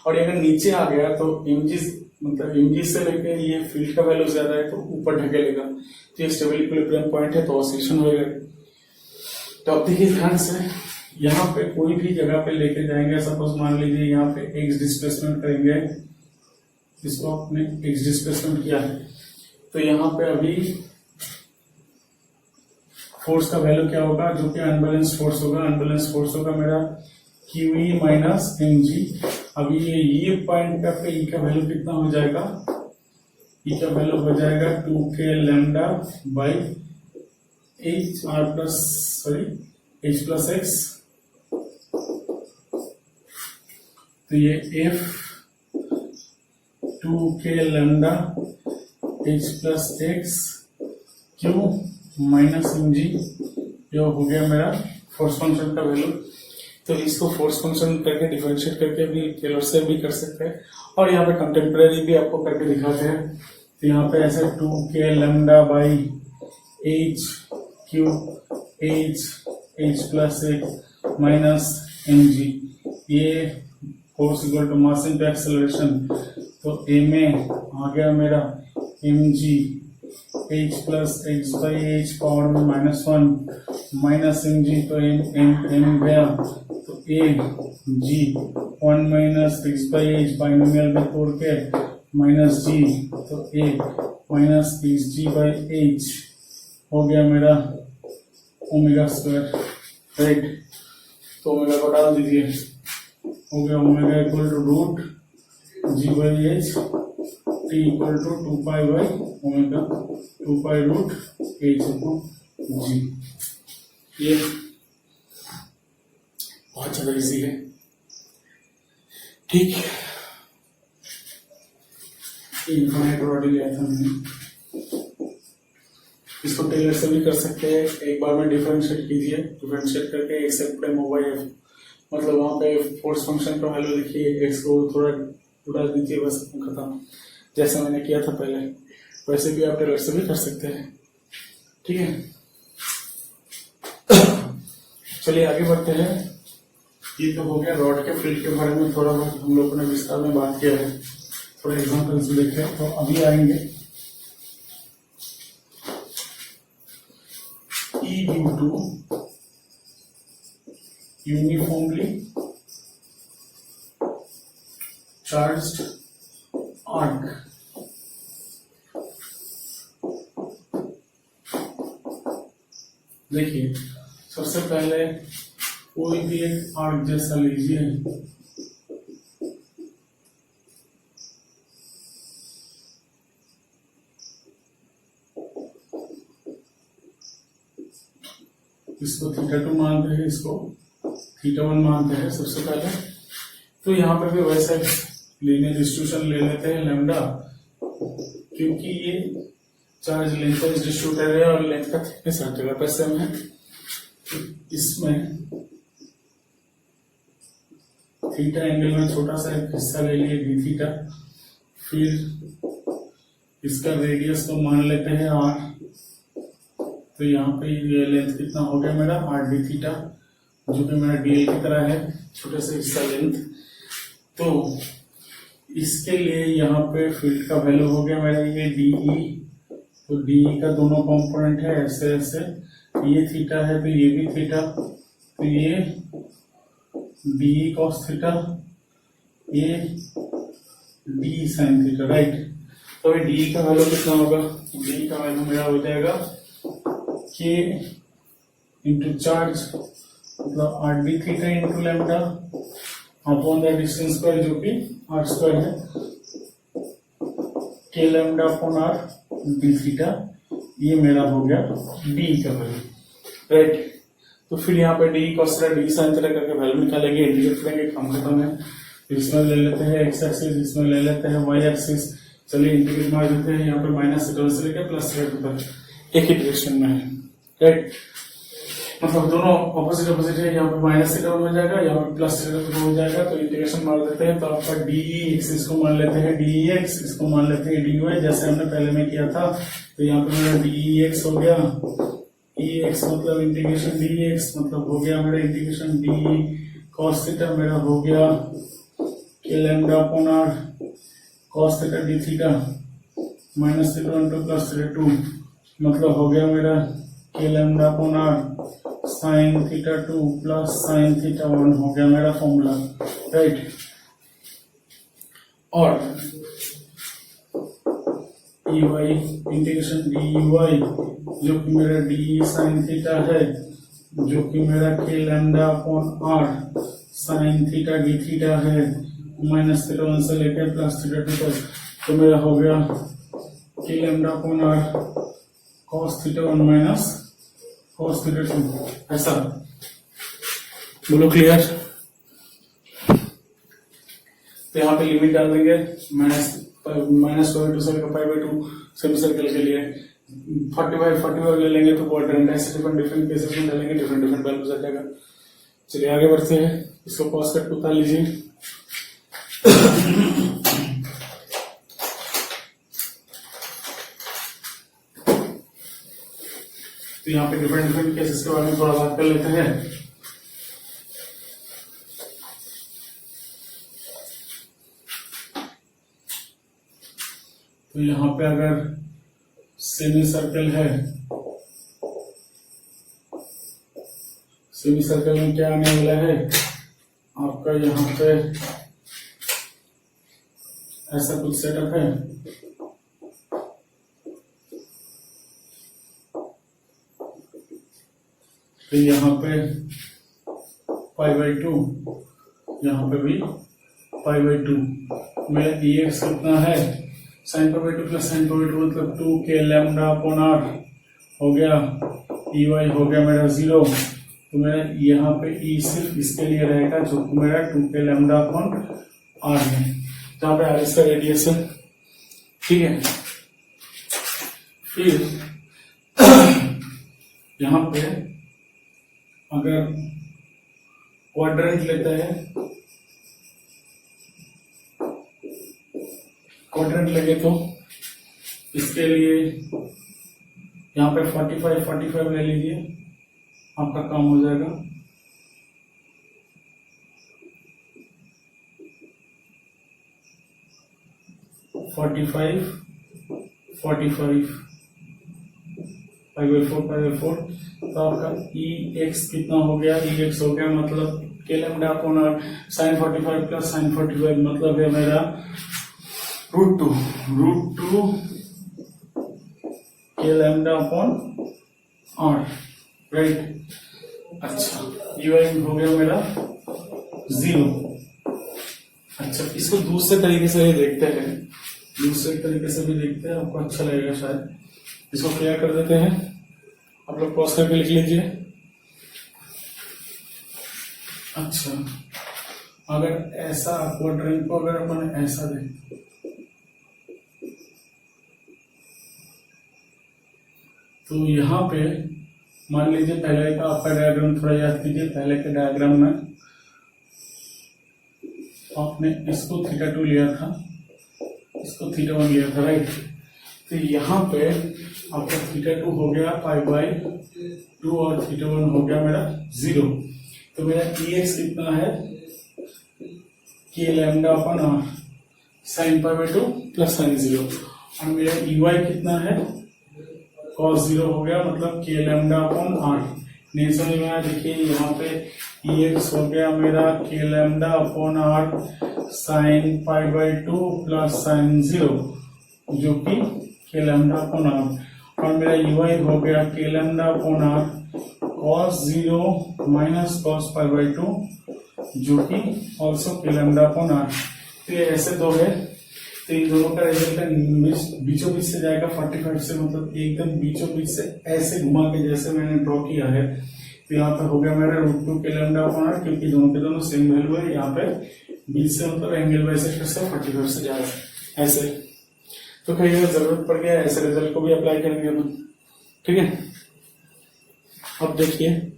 और अगर नीचे आ गया तो mg मतलब mg से लेके ये फील्ड का वैल्यू ज्यादा है तो ऊपर ढकेलेगा, तो ये स्टेबल इक्विलिब्रियम पॉइंट है तो ऑसिलेशन होगा। तो अब देखिए ध्यान से, यहाँ पे कोई भी जगह पे लेके जाएंगे, सपोज मान लीजिए यहाँ पे x डिस्प्लेसमेंट करेंगे, इसको आपने x डिस्प्लेसमेंट किया है, तो यहाँ पे अभी फोर्स का वैल्यू क्या होगा, जो कि अनबैलेंस फोर्स होगा, अनबैलेंस फोर्स होगा मेरा QE माइनस mg। अभी ये पॉइंट पे E का वैल्यू कितना हो जाएगा, E का वैल्यू हो जाएगा 2k lambda by h plus x, तो ये f 2k lambda h plus x Q minus mg, जो हो गया मेरा फोर्स फंक्शन का वैल्यू। तो इसको फोर्स फंक्शन करके डिफरेंशिएट करके भी टेलर से भी कर सकते हैं, और यहाँ पे कंटेम्परेरी भी आपको करके दिखाते हैं। तो यहाँ पे ऐसे 2k lambda by h cube h plus x minus mg, ये force equal to mass into acceleration, तो a में आ गया मेरा mg h plus x by h power में -1 माइनस mg, तो m गया, तो a g 1 minus x by h binomial में तोड़ के माइनस g, तो a minus x g by h हो गया मेरा ओमेगा स्क्वायर, राइट। तो ओमेगा को डाल दीजिए, हो गया omega equal to root g by h, T equal to 2 pi by omega 2 pi root h g. ये बहुत ज्यादा इजी है, ठीक। इनफाइनाइट रॉड लिया था हमने, इसको टेलर से भी कर सकते हैं। एक बार में डिफरेंशिएट कीजिए, डिफरेंशिएट करके एक्स एफ ओवर एफ, मतलब वहां पे फोर्स फंक्शन का वैल्यू लिखिए, एक्स को थोड़ा उड़ा दीजिए, बस खत्म। जैसा मैंने किया था पहले, वैसे भी आप टेलर से भी कर सकते हैं, ठीक है। चलिए आगे बढ़ते हैं। ये तो हो गया रॉड के फील्ड के बारे में, थोड़ा बहुत हम लोगों ने विस्तार में बात किया है, थोड़ा एग्जांपल्स भी देखे। तो अभी आएंगे E due to uniformly charged arc। देखिए सबसे पहले कोई भी एक आर्क जैसा लीजिए, इसको θ2 मानते हैं, इसको θ1 मानते हैं सबसे पहले। तो यहाँ पे भी वैसे लीनियर डिस्ट्रीब्यूशन ले लेते हैं लैम्डा, क्योंकि ये चार्ज लेंथ वाइज डिस्ट्रीब्यूटेड है और लेंथ का थिकनेस हर जगह पर सेम है। इसमें थीटा एंगल में छोटा सा एक हिस्सा ले लिए डी थीटा, फिर इसका रेडियस को मान लेते हैं r, तो यहाँ पे ये लेंथ कितना हो गया मेरा r डी थीटा, जो कि मेरा dl की तरह है, छोटे से हिस्सा लेंथ। तो इसके लिए यहाँ पे फील्ड का वैल्यू हो गया मेरा ये डी, तो डी का दोनों कंपोनेंट है ऐसे ऐसे, ये थीटा है तो ये भी थीटा, तो ये डी कॉस थीटा, ये डी साइन थीटा, राइट। तो डी का वैल्यू कितना होगा, डी का वैल्यू मेरा हो जाएगा के इंटू चार्ज मतलब R D theta into lambda upon the distance square जो कि आर स्क्वायर है, K lambda upon R D theta, ये मेरा हो गया डी का वैल्यू, राइट। तो फिर यहाँ पे D cos theta D sine theta करके वैल्यू निकालेंगे, इंटीग्रेट करेंगे, काम खत्म है। इसमें ले लेते हैं एक्स एक्सिस, इसमें ले लेते हैं वाई एक्सिस, चलिए इंटीग्रेट मार देते हैं। यहाँ पे माइनस थीटा से लेकर प्लस थीटा तक एक ही डायरेक्शन में है, राइट। मतलब दोनों ऑपोजिट ऑपोजिट है, यहाँ पे माइनस थीटा हो जाएगा, यहाँ पे प्लस थीटा हो जाएगा, तो इंटीग्रेशन मार देते हैं। तो आपका डी एक्स इसको मान लेते हैं डी एक्स, इसको मान लेते हैं डी वाई, जैसे हमने पहले में किया था। तो यहाँ पे मेरा डी एक्स हो गया, ई एक्स मतलब इंटीग्रेशन डी एक्स मतलब हो गया मेरा इंटीग्रेशन डी कॉस थीटा, मेरा हो गया के lambda upon are cos theta D theta minus theta into plus theta 2 मतलब हो गया मेरा के lambda upon are sine theta 2 plus sine theta 1 हो गया मेरा फॉर्मूला, राइट। और E y integration d y जो कि मेरा डी साइन थीटा है, जो कि मेरा के lambda upon are sine theta D theta है, माइनस थीटा 1 से लेकर प्लस थीटा 2 तक, तो मेरा हो गया के lambda upon are cos theta 1 minus cos theta 2, ऐसा बोलो क्लियर। तो यहाँ पे लिमिट डाल देंगे माइनस टू से लेकर पाई बाई 2 सेमी सर्कल के लिए 45 ले लेंगे, तो क्वाड्रेंट ऐसे डिफरेंट केसेस में डालेंगे, डिफरेंट वैल्यूज आ जाएगा। चलिए आगे बढ़ते हैं, इसको पॉज करके उतार लीजिए। तो यहाँ पे डिफरेंट केसेस के बारे में थोड़ा बात कर लेते हैं। तो यहाँ पे अगर सेमी सर्कल है, सेमी सर्कल में क्या आने वाला है आपका, यहाँ पे ऐसा कुछ सेटअप है। तो यहाँ पे पाई बाई 2, यहाँ पे भी पाई बाई 2 में ई एक्स कितना है sine pi by 2 plus sine pi by 2 मतलब 2 के लैम्डा अपॉन आर हो गया, ई वाई हो गया मेरा 0। तो मेरा यहाँ पे ई सिर्फ इसके लिए रहेगा जो मेरा 2 के लैम्डा अपॉन आर है, जहाँ पे आर इसका रेडियस है, ठीक है। फिर यहाँ पे अगर क्वाड्रेंट लेते हैं, क्वाड्रेंट लगे तो इसके लिए यहाँ पे 45 ले लीजिए, आपका काम हो जाएगा। फोर्टी फाइव पाई बाई 4 तो आपका ई एक्स कितना हो गया, ई एक्स हो गया मतलब k lambda upon are sine 45 plus sine 45 मतलब है मेरा √2 k lambda upon r, right. अच्छा यू हो गया मेरा 0। अच्छा इसको दूसरे तरीके से देखते हैं, दूसरे तरीके से भी देखते हैं, आपको अच्छा लगेगा शायद। इसको क्लियर कर देते हैं, आप लोग पॉज करके लिख लीजिए। अच्छा अगर ऐसा क्वाड्रेंट को अगर अपन ऐसा दें, तो यहाँ पे मान लीजिए पहले का आपका डायग्राम थोड़ा याद कीजिए। पहले के डायग्राम में आपने इसको θ2 लिया था, इसको θ1 लिया था, राइट। तो यहाँ पे आपका θ2 हो गया π/2 और θ1 हो गया मेरा 0। तो मेरा Ex कितना है, k λ/r sin π/2 plus sin 0। और मेरा Ey कितना है, cos 0 हो गया, मतलब k λ/r। नहीं समझ में आया, देखिए यहाँ पे Ex हो गया मेरा k λ/r sin π/2 plus sin 0 जो कि k λ/r। और मेरा Ey हो गया k λ/r cos 0 minus cos π/2 जो कि ऑल्सो k λ/r। तो ये ऐसे दो है, तो इन दोनों का रिजल्ट बीचों बीच से जाएगा 45 से, मतलब एकदम बीचों बीच से ऐसे घुमा के जैसे मैंने ड्रॉ किया है। तो यहाँ पे हो गया मेरा √2 k λ/r, क्योंकि दोनों के दोनों सेम वैल्यू है। यहाँ पे बीच से मतलब एंगल बाइसेक्टर से 45 से जा रहा है ऐसे। तो कहीं अगर जरूरत पड़ गया ऐसे रिजल्ट को भी अप्लाई करेंगे हम, ठीक है। अब देखिए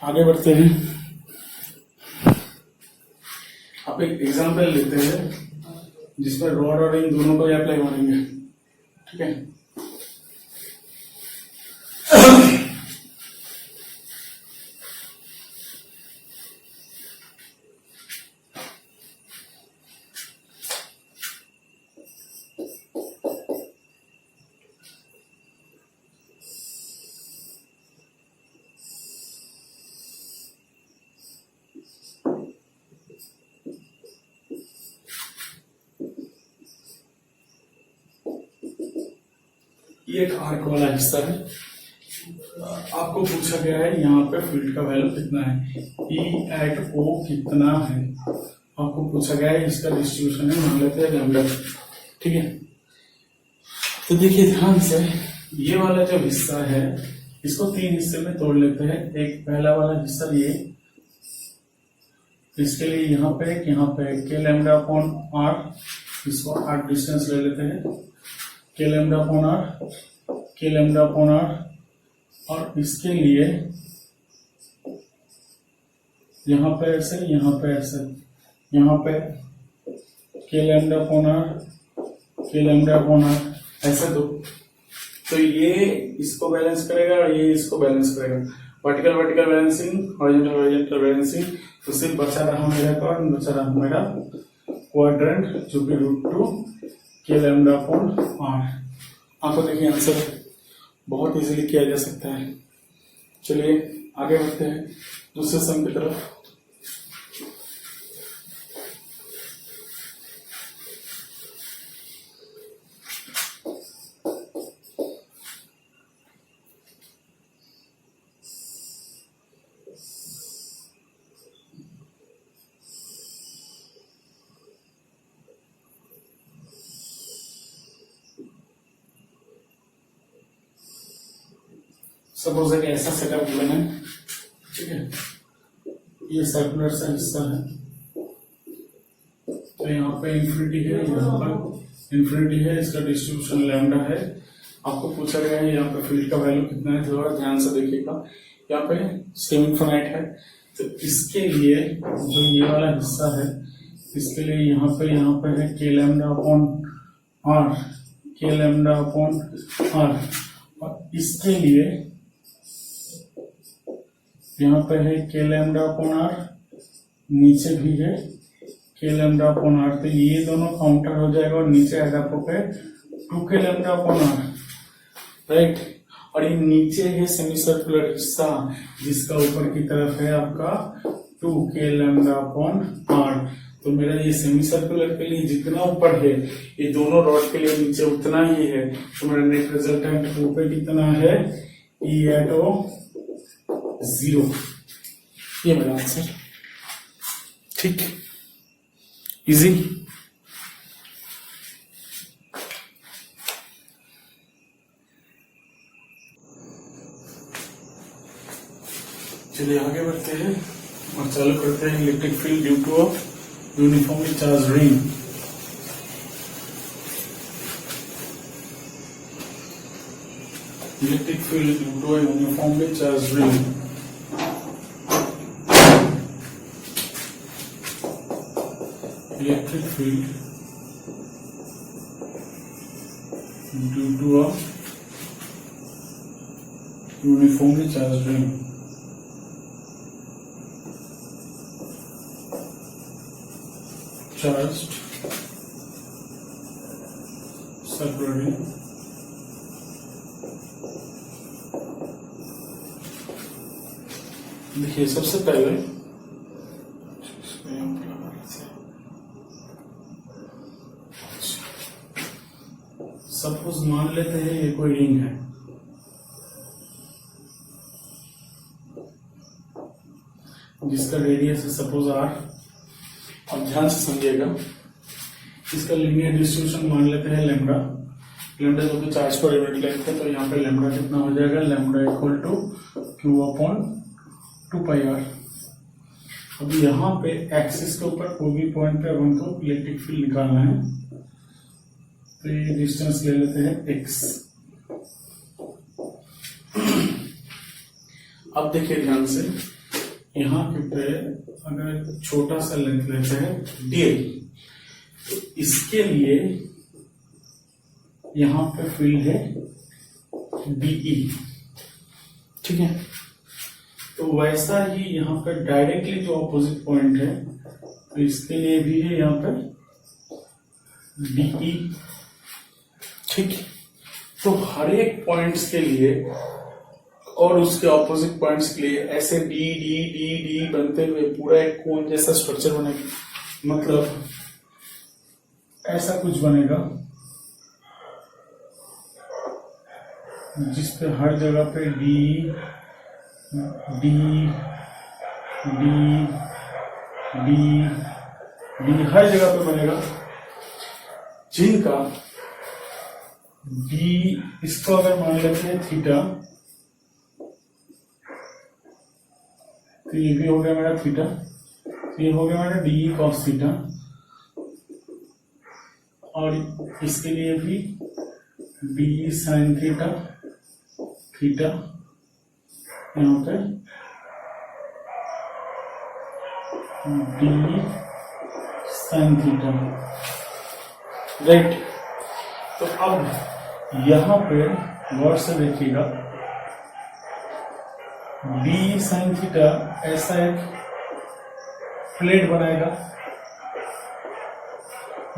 आगे बढ़ते हैं। आप एक एग्जाम्पल लेते हैं जिसमें रॉड और रिंग दोनों को अप्लाई करेंगे, ठीक है। ये एक आर्क वाला हिस्सा है। आपको पूछा गया है यहाँ पे फील्ड का वैल्यू कितना है, E@O कितना है, आपको पूछा गया है। इसका डिस्ट्रीब्यूशन है, मान लेते हैं लैम्डा, ठीक है। तो देखिए ध्यान से, ये वाला जो हिस्सा है इसको 3 हिस्से में तोड़ लेते हैं। एक पहला वाला हिस्सा ये, इसके लिए यहाँ पे k λ/r, इसको r डिस्टेंस ले लेते हैं, k λ/r, और इसके लिए यहाँ पे ऐसे, यहाँ पे ऐसे, यहाँ पे k λ/r ऐसे दो। तो ये इसको बैलेंस करेगा और ये इसको बैलेंस करेगा, वर्टिकल बैलेंसिंग, हॉरिजॉन्टल बैलेंसिंग। तो सिर्फ बचा रहा मेरा कौन, बचा रहा मेरा क्वाड्रेंट जो कि √2 k λ/r। आपको देखिए आंसर बहुत इजीली किया जा सकता है। चलिए आगे बढ़ते हैं दूसरे सम की तरफ। सपोज एक ऐसा सेटअप गिवन है, ठीक है। ये सर्कुलर सा हिस्सा है, तो यहाँ पे इंफिनिटी है, यहाँ पर इंफिनिटी है, इसका डिस्ट्रीब्यूशन लैम्डा है। आपको पूछा गया है यहाँ पे फील्ड का वैल्यू कितना है, थोड़ा ध्यान से देखिएगा। यहाँ पे सेमी इनफिनाइट है, तो इसके लिए जो ये वाला हिस्सा है, इसके लिए यहाँ पे है k λ/r, और इसके लिए यहाँ पे है k λ/r, नीचे भी है k λ/r। तो ये दोनों काउंटर हो जाएगा और नीचे एडअप होकर 2k λ/r, राइट। और ये नीचे है सेमी सर्कुलर हिस्सा जिसका ऊपर की तरफ है आपका 2k λ/r। तो मेरा ये सेमी सर्कुलर के लिए जितना ऊपर है, ये दोनों रॉड के लिए नीचे उतना ही है। तो मेरा नेट रिजल्टेंट ऊपर कितना है, E@O 0। ये मेरा आंसर, ठीक, इजी। चलिए आगे बढ़ते हैं और चालू करते हैं electric field due to a uniformly charge ring. Electric field due to a uniformly charged ring, electric field due to a uniformly charged ring, charged circular ring देखिए सबसे पहले सपोज मान लेते हैं ये कोई रिंग है, जिसका रेडियस है सपोज r। अब ध्यान से समझिएगा, इसका लीनियर डिस्ट्रीब्यूशन मान लेते हैं लैम्डा, लैम्डा जो कि चार्ज पर यूनिट लेंथ है, तो यहाँ पे लैम्डा कितना हो जाएगा, lambda equal to q upon 2πr। अब यहाँ पे एक्सिस के ऊपर कोई भी पॉइंट पे अपन को इलेक्ट्रिक फील्ड निकालना है, तो ये डिस्टेंस ले लेते हैं x। अब देखिए ध्यान से, यहाँ पे अगर छोटा सा लेंथ लेते हैं dl, तो इसके लिए यहां पे फील्ड है dE, ठीक है। तो वैसा ही यहां पे डायरेक्टली जो ऑपोजिट पॉइंट है, तो इसके लिए भी है यहां पे dE, ठीक। तो हर एक पॉइंट्स के लिए और उसके ऑपोजिट पॉइंट्स के लिए ऐसे डी डी डी डी बनते हुए पूरा एक कोन जैसा स्ट्रक्चर बनेगा, मतलब ऐसा कुछ बनेगा जिसपे हर जगह पे D D D D D हर जगह पे बनेगा, जिनका डी, इसको अगर मान लेते हैं थीटा, तो ये भी हो गया मेरा थीटा, तो ये हो गया मेरा डी कॉस थीटा, और इसके लिए भी डी साइन थीटा, थीटा यहाँ पे डी साइन थीटा, राइट। तो अब यहाँ पे गौर से देखिएगा, डी साइन थीटा ऐसा एक प्लेट बनाएगा,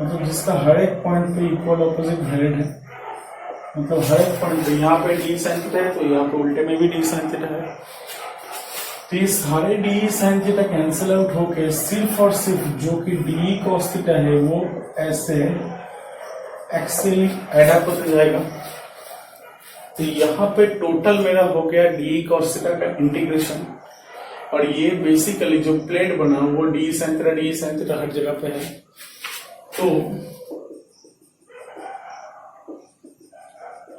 मतलब जिसका हर एक पॉइंट पे इक्वल ऑपोजिट वैलिड है, मतलब हर एक पॉइंट पे यहाँ पे डी साइन थीटा है, तो यहाँ पे उल्टे में भी डी साइन थीटा है, तो ये सारे D sine theta cancel out होके सिर्फ और सिर्फ जो कि डी कॉस थीटा है वो ऐसे एक्सेल एडअप होते जाएगा। तो यहाँ पे टोटल मेरा हो गया डी कॉस थीटा का इंटीग्रेशन, और ये बेसिकली जो प्लेट बना वो डी साइन थीटा हर जगह पे है। तो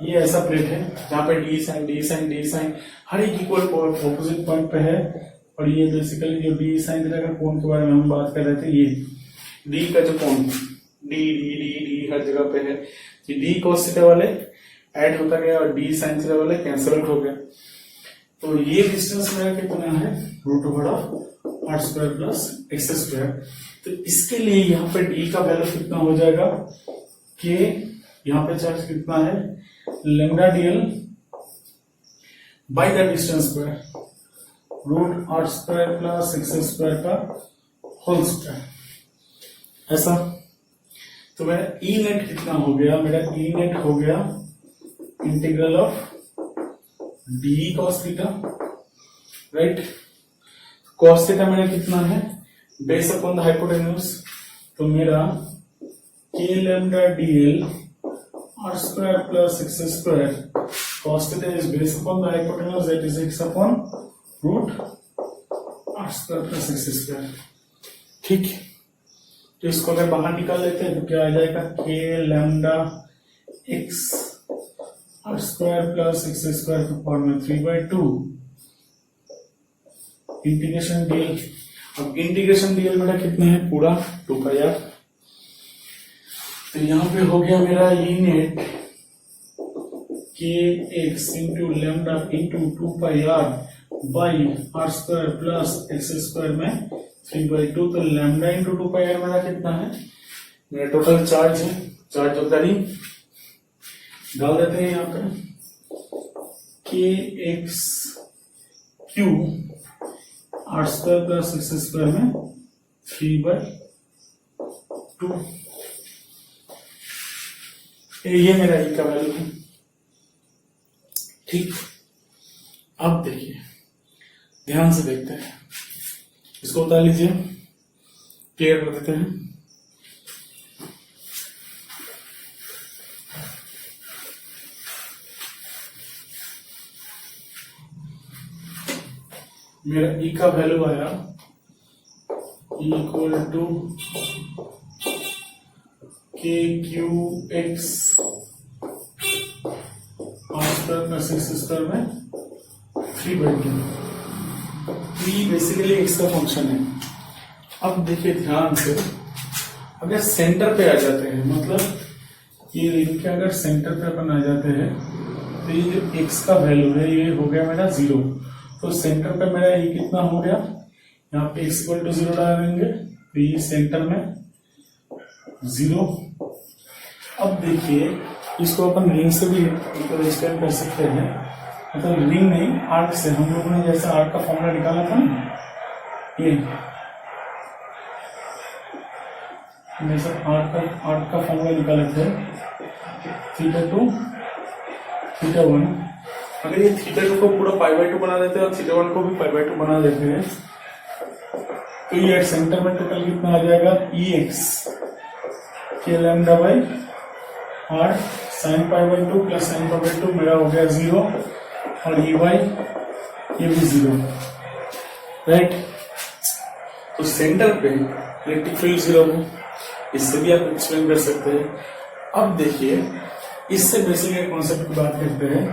ये ऐसा प्लेट है जहाँ पे डी साइन हर एक इक्वल ऑपोजिट पॉइंट पे है, और ये बेसिकली जो डी साइन थीटा का कोण के बारे में हम बात कर रहे थे, ये डी का जो कोण डी डी डी डी हर जगह पे है, डी कॉस थीटा वाले ऐड होता गया और डी साइन थीटा वाले कैंसिल आउट हो गया। तो ये डिस्टेंस मेरा कितना है, √r² प्लस x²। तो इसके लिए यहाँ पे डी का वैल्यू कितना हो जाएगा, के यहाँ पे चार्ज कितना है, lambda dl by the distance square, √r² plus x² का होल स्क्वायर, ऐसा। तो मेरा ई नेट कितना हो गया, मेरा ई नेट हो गया integral of D cos theta, right. Cos theta मेरा कितना है, बेस अपॉन द हाइपोटेन्यूज, तो मेरा के lambda dl r² plus x², cos theta is based upon the hypotenuse, that is x upon √r² plus x², ठीक। तो इसको अगर बाहर निकाल लेते हैं तो क्या आ जाएगा, के lambda x r² plus x² का पावर में 3/2 इंटीग्रेशन dl। अब इंटीग्रेशन dl मेरा कितना है, पूरा 2πr। तो यहां पे हो गया मेरा E net k x into lambda into 2 pi r by are square plus x square में 3/2। तो लेमडा इंटू 2 पाई आर मेरा कितना है, मेरा टोटल चार्ज है, चार्ज ऑफ द रिंग डाल देते हैं यहाँ पे के x Q R square plus x square में 3/2। ये मेरा ई का वैल्यू है। ठीक, अब देखिए ध्यान से देखते हैं, इसको उतार लीजिए, क्लियर कर देते हैं। मेरा ई का वैल्यू आया equal to k Q x are square plus x square में 3/2। ई बेसिकली एक्स का फंक्शन है। अब देखिए ध्यान से, अगर सेंटर पे आ जाते हैं, मतलब ये रिंग के अगर सेंटर पे अपन आ जाते हैं तो ये जो एक्स का वैल्यू है ये हो गया मेरा 0। तो सेंटर पे मेरा ये कितना हो गया, यहाँ पे x इक्वल टू 0 डालेंगे तो ये सेंटर में 0। अब देखिए इसको अपन रिंग से भी एक्सप्लेन कर सकते हैं, मतलब रिंग नहीं आर्क से। हम लोगों ने जैसे आर्क का फॉर्मूला निकाला था ना, ये जैसे आर्क का फॉर्मूला निकाले थे θ2 θ1। अगर ये θ2 को पूरा π/2 बना देते हैं और θ1 को भी π/2 बना देते हैं तो ये सेंटर में टोटल कितना आ जाएगा, Ex K lambda by R sine π/2 plus sine π/2 मेरा हो गया 0 और ये भी 0, राइट। तो सेंटर पे इलेक्ट्रिक फील्ड 0 है, इससे भी आप एक्सप्लेन कर सकते हैं। अब देखिए इससे बेसिक एक कॉन्सेप्ट की बात करते हैं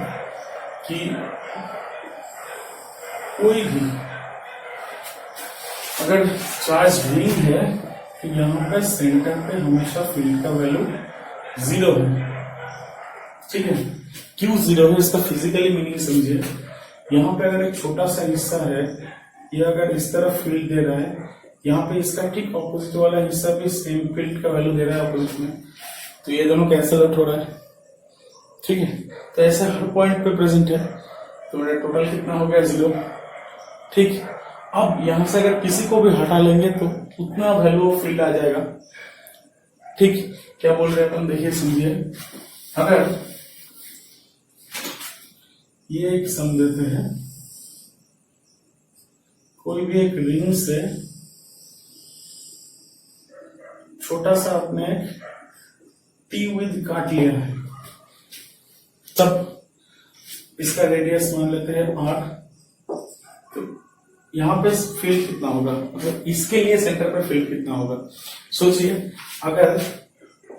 कि कोई भी अगर चार्ज रिंग है तो यहाँ पे सेंटर पे हमेशा फील्ड का वैल्यू 0 है, ठीक है। क्यों 0 है इसका फिजिकली मीनिंग समझिए। यहाँ पे अगर एक छोटा सा हिस्सा है, ये अगर इस तरफ फील्ड दे रहा है, यहाँ पे इसका ठीक ऑपोजिट वाला हिस्सा भी सेम फील्ड का वैल्यू दे रहा है ऑपोजिट में, तो ये दोनों कैंसिल आउट हो रहा है, ठीक है। तो ऐसा हर पॉइंट पे प्रेजेंट है, तो मेरा टोटल कितना हो गया 0, ठीक। अब यहां से अगर किसी को भी हटा लेंगे तो उतना वैल्यू ऑफ फील्ड आ जाएगा, ठीक। क्या बोल रहे हैं अपन, देखिए समझिए। अगर ये एक सम देते हैं, कोई भी एक रिंग से छोटा सा अपने टी विद काट लिया है, तब इसका रेडियस मान लेते हैं r। तो यहाँ पे फील्ड कितना होगा, मतलब इसके लिए सेंटर पे फील्ड कितना होगा। सोचिए अगर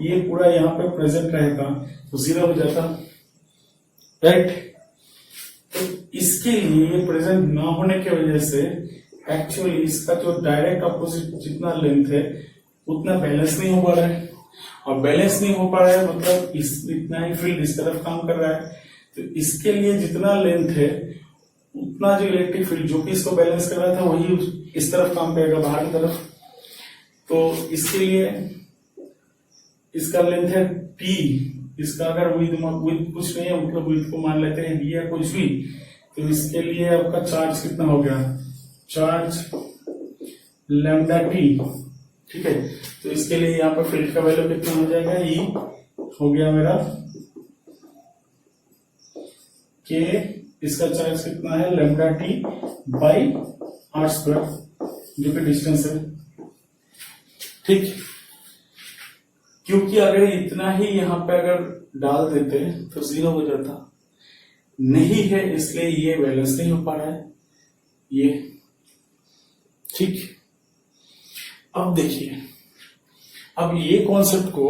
ये पूरा यहाँ पे प्रेजेंट रहेगा तो 0 हो जाता, राइट। तो इसके लिए ये प्रेजेंट ना होने की वजह से एक्चुअली इसका जो डायरेक्ट अपोजिट जितना लेंथ है उतना बैलेंस नहीं हो पा रहा है, और बैलेंस नहीं हो पा रहा है मतलब इतना ही फील्ड इस तरफ काम कर रहा है। तो इसके लिए जितना लेंथ है उतना जो इलेक्ट्रिक फील्ड जो कि इसको बैलेंस कर रहा था वही इस तरफ काम करेगा, बाहर की तरफ। तो इसके लिए इसका लेंथ है p, इसका अगर विद कुछ नहीं है, मतलब विद को मान लेते हैं d या कुछ भी, तो इसके लिए आपका चार्ज कितना हो गया, चार्ज लैम्डा t, ठीक है। तो इसके लिए यहाँ पर फील्ड का वैल्यू कितना हो जाएगा, ई हो गया मेरा के, इसका चार्ज कितना है lambda t by are square जो कि डिस्टेंस है, ठीक। क्योंकि अगर इतना ही यहाँ पे अगर डाल देते तो 0 हो जाता, नहीं है इसलिए ये बैलेंस नहीं हो पा रहा है ये, ठीक। अब देखिए, अब ये कॉन्सेप्ट को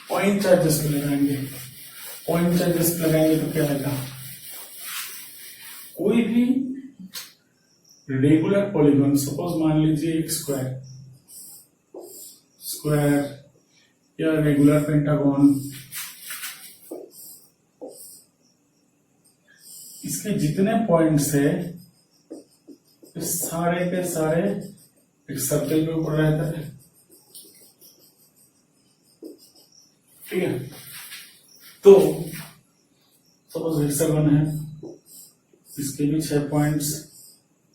पॉइंट चार्जेस पे लगाएंगे। पॉइंट चार्जेस पे लगाएंगे तो क्या आएगा, कोई भी रेगुलर पॉलीगॉन, सपोज मान लीजिए एक स्क्वायर या रेगुलर पेंटागन इसके जितने पॉइंट्स है इस सारे के सारे एक सर्कल के ऊपर रहता है, ठीक है। तो सपोज हेक्सागन है, इसके भी 6 पॉइंट्स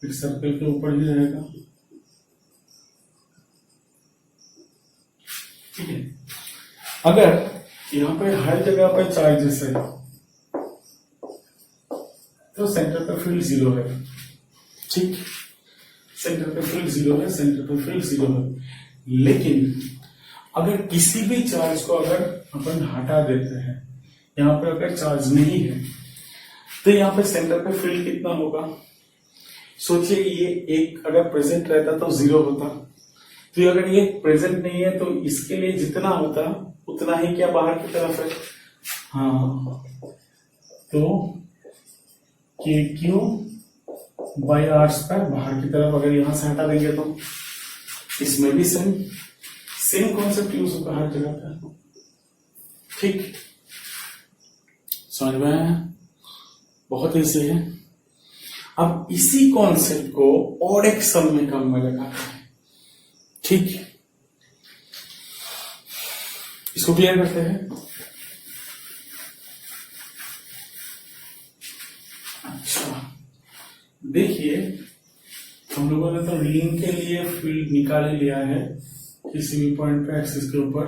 एक सर्कल के ऊपर ही रहेगा, ठीक है। अगर यहाँ पे हर जगह पर चार्जेस है तो सेंटर पे फील्ड 0 है, ठीक। सेंटर पे फील्ड 0 है, सेंटर पे फील्ड 0 है। लेकिन अगर किसी भी चार्ज को अगर अपन हटा देते हैं, यहाँ पर अगर चार्ज नहीं है तो यहाँ पे सेंटर पे फील्ड कितना होगा? सोचिए ये एक अगर प्रेजेंट रहता तो 0 होता, तो अगर ये प्रेजेंट नहीं है तो इसके लिए जितना होता उतना ही क्या बाहर की तरफ है? हाँ, तो KQ बाई आर स्क्वायर बाहर की तरफ अगर यहां से हटा देंगे तो इसमें भी सेम कॉन्सेप्ट यूज होगा हर जगह पर, ठीक। समझ में आया? बहुत ईजी है। अब इसी कॉन्सेप्ट को और एक सम में काम में लगाते हैं, ठीक। इसको क्लियर करते हैं। अच्छा, देखिए हम लोगों ने तो रिंग के लिए फील्ड निकाल ही लिया है किसी भी पॉइंट पे एक्सिस के ऊपर।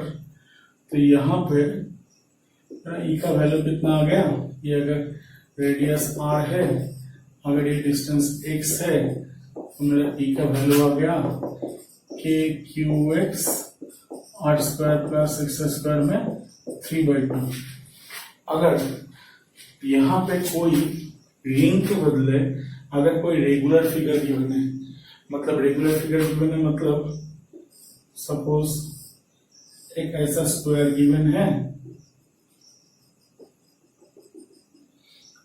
तो यहां पे ई का वैल्यू कितना आ गया? ये अगर रेडियस r है, अगर ये डिस्टेंस x है तो मेरा ई का वैल्यू आ गया KQX r square plus x square में 3/2। अगर यहाँ पे कोई रिंग के बदले अगर कोई रेगुलर फिगर गिवन है, मतलब रेगुलर फिगर गिवन है मतलब सपोज एक ऐसा स्क्वायर गिवन है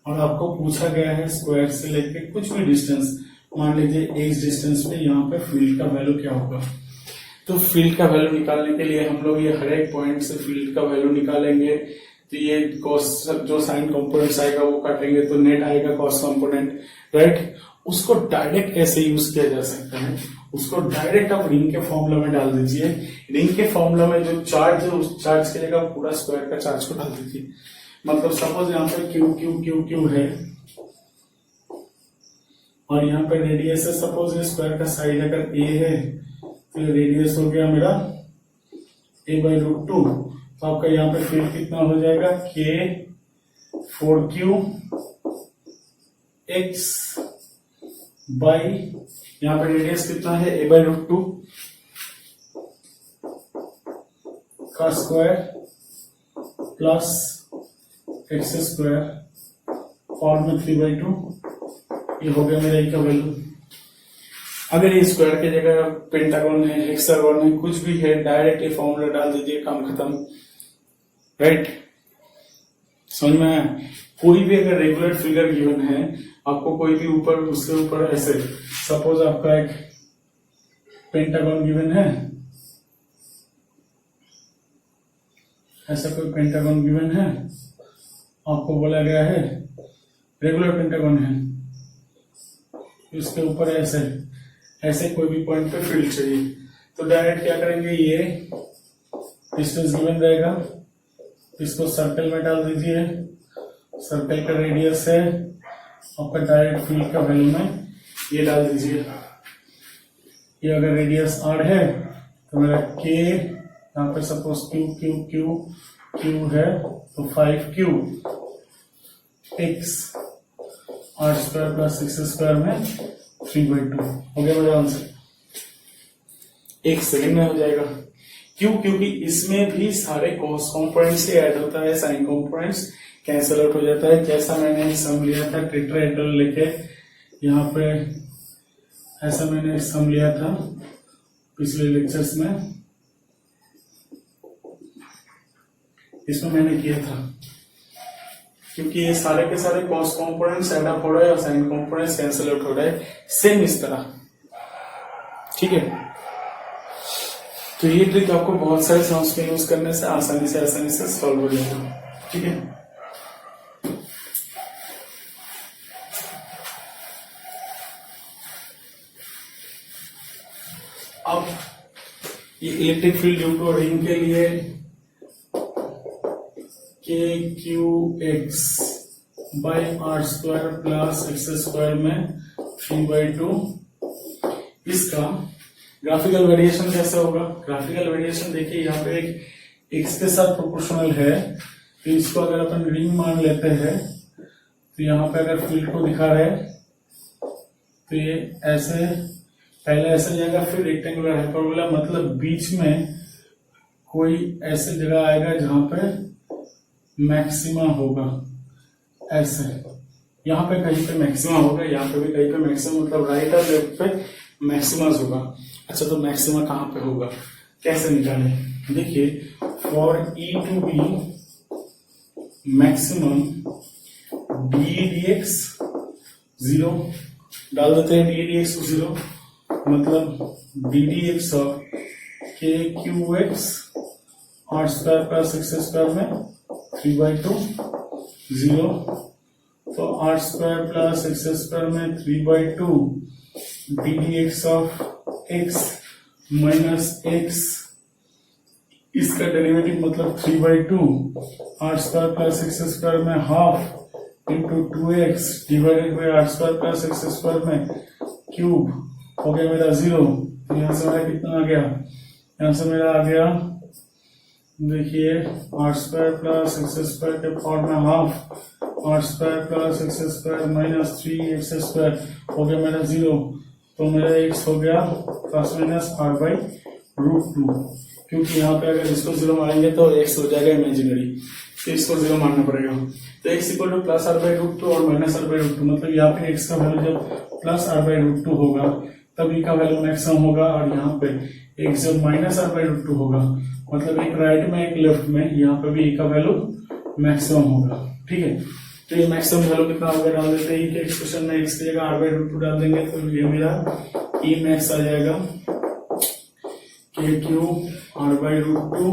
और आपको पूछा गया है स्क्वायर से लेके कुछ भी डिस्टेंस, मान लीजिए x डिस्टेंस पे यहाँ पे फील्ड का वैल्यू क्या होगा। तो फील्ड का वैल्यू निकालने के लिए हम लोग ये हर एक पॉइंट से फील्ड का वैल्यू निकालेंगे। तो ये कॉस जो साइन कंपोनेंट्स आएगा वो काटेंगे तो नेट आएगा कॉस कंपोनेंट, राइट। उसको डायरेक्ट ऐसे यूज किया जा सकता है, उसको डायरेक्ट आप रिंग के फॉर्मूला में डाल दीजिए। रिंग के फॉर्मूला में जो चार्ज है उस चार्ज की जगह पूरा स्क्वायर का चार्ज को डाल दीजिए। मतलब सपोज यहाँ पे क्यू क्यू क्यू क्यू है और यहाँ पे रेडियस है, सपोज ये स्क्वायर का साइड अगर a है तो रेडियस हो गया मेरा a/√2। तो आपका यहाँ पे फील्ड कितना हो जाएगा? K4Q x बाई यहाँ पे रेडियस कितना है? a/√2 का square plus x square power में 3/2। ये हो गया मेरा का वैल्यू। अगर ये स्क्वायर की जगह पेंटागन है, हेक्सागन है, कुछ भी है, डायरेक्ट ये फॉर्मूला डाल दीजिए, काम खत्म, राइट। समझ में आया? कोई भी अगर रेगुलर फिगर गिवन है, आपको कोई भी ऊपर उसके ऊपर ऐसे सपोज आपका एक पेंटागन गिवन है, ऐसा कोई पेंटागन गिवन है, आपको बोला गया है रेगुलर पेंटागन है, इसके ऊपर ऐसे ऐसे कोई भी पॉइंट पे फील्ड चाहिए। तो डायरेक्ट क्या करेंगे, ये डिस्टेंस गिवन रहेगा, इसको सर्कल में डाल दीजिए, सर्कल का रेडियस है, आपका डायरेक्ट फील्ड का वैल्यू में ये डाल दीजिए। ये अगर रेडियस r है तो मेरा k यहाँ पे suppose q q q q है तो 5q x r square plus x square में 3/2 हो गया मेरा आंसर। एक सेकंड में हो जाएगा। क्यों? क्योंकि इसमें भी सारे कॉस कंपोनेंट्स से ऐड होता है, साइन कंपोनेंट्स कैंसिल आउट हो जाता है। जैसा मैंने सम लिया था टेट्राहेड्रल लेके, यहाँ पे ऐसा मैंने सम लिया था पिछले लेक्चर्स में, इसमें मैंने किया था। क्योंकि ये सारे के सारे कॉस कंपोनेंट्स ऐड अप हो रहा है और साइन कंपोनेंट्स कैंसिल आउट हो रहा है, सेम इस तरह, ठीक है। तो ये ट्रिक आपको बहुत सारे सम्स में यूज करने से आसानी से सॉल्व हो जाएगा, ठीक है। ये electric field due to ring के लिए k Q x by are square plus x square में 3/2। इसका ग्राफिकल वेरिएशन कैसे होगा? ग्राफिकल वेरिएशन देखिए, यहाँ पे एक एक्स के साथ प्रोपोर्शनल है, तो इसको अगर अपन रिंग मान लेते हैं तो यहाँ पे अगर फील्ड को दिखा रहे तो ये ऐसे पहले ऐसे जाएगा, फिर रेक्टेंगुलर हाइपरबोला, मतलब बीच में कोई ऐसे जगह आएगा जहां पे मैक्सिमा होगा, ऐसे यहाँ पे कहीं पे मैक्सिमा होगा, यहाँ पे भी कहीं पे मैक्सिमा, मतलब राइट और लेफ्ट पे मैक्सिमस होगा। अच्छा, तो मैक्सिमा कहाँ पे होगा, कैसे निकालें? देखिए, for E to be maximum D D X 0 डाल देते हैं, डी डी एक्स 0 मतलब D D X of K Q x are square plus x square में 3/2 0, तो R square plus x square में 3/2 D D X of X minus X, इसका derivative मतलब 3/2 R square plus x square में half into 2x divided by are square plus x square में cube हो गया मेरा 0। तो यहाँ से मेरा कितना आ गया? यहाँ से मेरा आ गया, देखिए, r square plus x square के पावर में half r square plus x square minus 3x square हो गया मेरा 0। तो मेरा x हो गया प्लस माइनस r/√2, क्योंकि यहाँ पे अगर इसको 0 मारेंगे तो x हो जाएगा इमेजिनरी, तो इसको 0 मानना पड़ेगा। तो x equal two plus r/√2 और माइनस r/√2, मतलब यहाँ पे x का वैल्यू जब प्लस r/√2 होगा तब e का वैल्यू मैक्सिमम होगा, और यहाँ पे x जब माइनस r/√2 होगा, मतलब एक राइट में एक लेफ्ट में, यहाँ पे भी e का वैल्यू मैक्सिमम होगा। ठीक है, तो ये मैक्सिमम वैल्यू कितना होगा डाल देते हैं, कि एक्सप्रेशन में x की जगह r/√2 डाल देंगे, तो ये मेरा e मैक्स आ जाएगा k q r/√2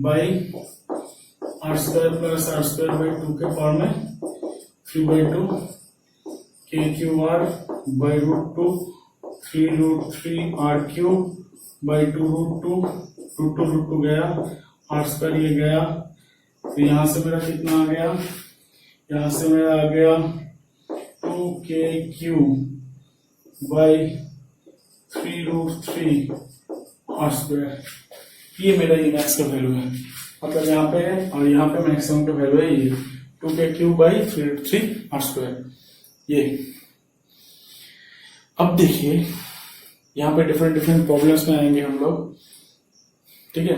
by are square plus r square by 2 के पावर में 3/2 के q r/√2 3√3 r cube by 2√2 गया, आर स्क्वायर ये गया, तो यहां से मेरा कितना आ गया? यहां से मेरा आ गया 2kq बाई 3√3 आर स्क्वायर। ये मेरा ये मैक्स का वैल्यू है, मतलब यहाँ पे है और यहाँ पे मैक्सिमम का वैल्यू है ये 2kq बाई 3√3 आर स्क्वायर। ये अब देखिए, यहाँ पे डिफरेंट प्रॉब्लम्स में आएंगे हम लोग, ठीक है।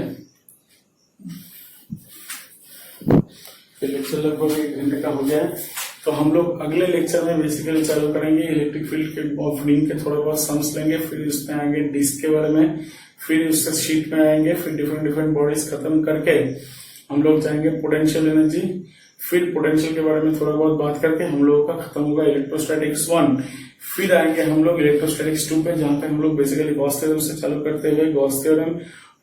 लेक्चर लगभग 1 घंटे का हो गया है, तो हम लोग अगले लेक्चर में बेसिकली चालू करेंगे इलेक्ट्रिक फील्ड के ऑफ रिंग के थोड़े बहुत सम्स लेंगे, फिर उसमें आएंगे डिस्क के बारे में, फिर उससे शीट में आएंगे, फिर डिफरेंट बॉडीज खत्म करके हम लोग जाएंगे पोटेंशियल एनर्जी, फिर पोटेंशियल के बारे में थोड़ा बहुत बात करके हम लोगों का खत्म होगा इलेक्ट्रोस्टैटिक्स 1। फिर आएंगे हम लोग इलेक्ट्रोस्टैटिक्स 2 पे, जहां पे हम लोग बेसिकली गॉस थ्योरम से चालू करते हुए गॉस थ्योरम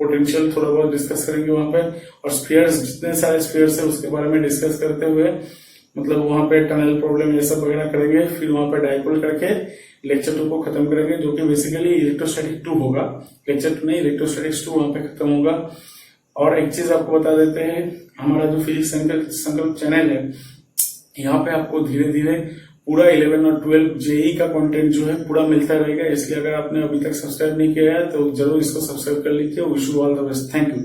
पोटेंशियल थोड़ा बहुत डिस्कस करेंगे वहां पे, और स्फीयर्स, जितने सारे स्फीयर्स है उसके बारे में डिस्कस करते हुए, मतलब वहां पे टनल प्रॉब्लम ये सब वगैरह करेंगे। फिर वहां पे डायपोल करके लेक्चर 2 को खत्म करेंगे, जो कि बेसिकली इलेक्ट्रोस्टैटिक 2 होगा, लेक्चर 2 नहीं, इलेक्ट्रोस्टैटिक्स 2 वहां पे खत्म होगा। और एक चीज आपको बता देते हैं, हमारा जो फिजिक्स संकल्प चैनल है, यहाँ पे आपको धीरे धीरे पूरा 11 और 12 जेई का कंटेंट जो है पूरा मिलता रहेगा, इसलिए अगर आपने अभी तक सब्सक्राइब नहीं किया है तो जरूर इसको सब्सक्राइब कर लीजिए। Wish you all the best, thank you.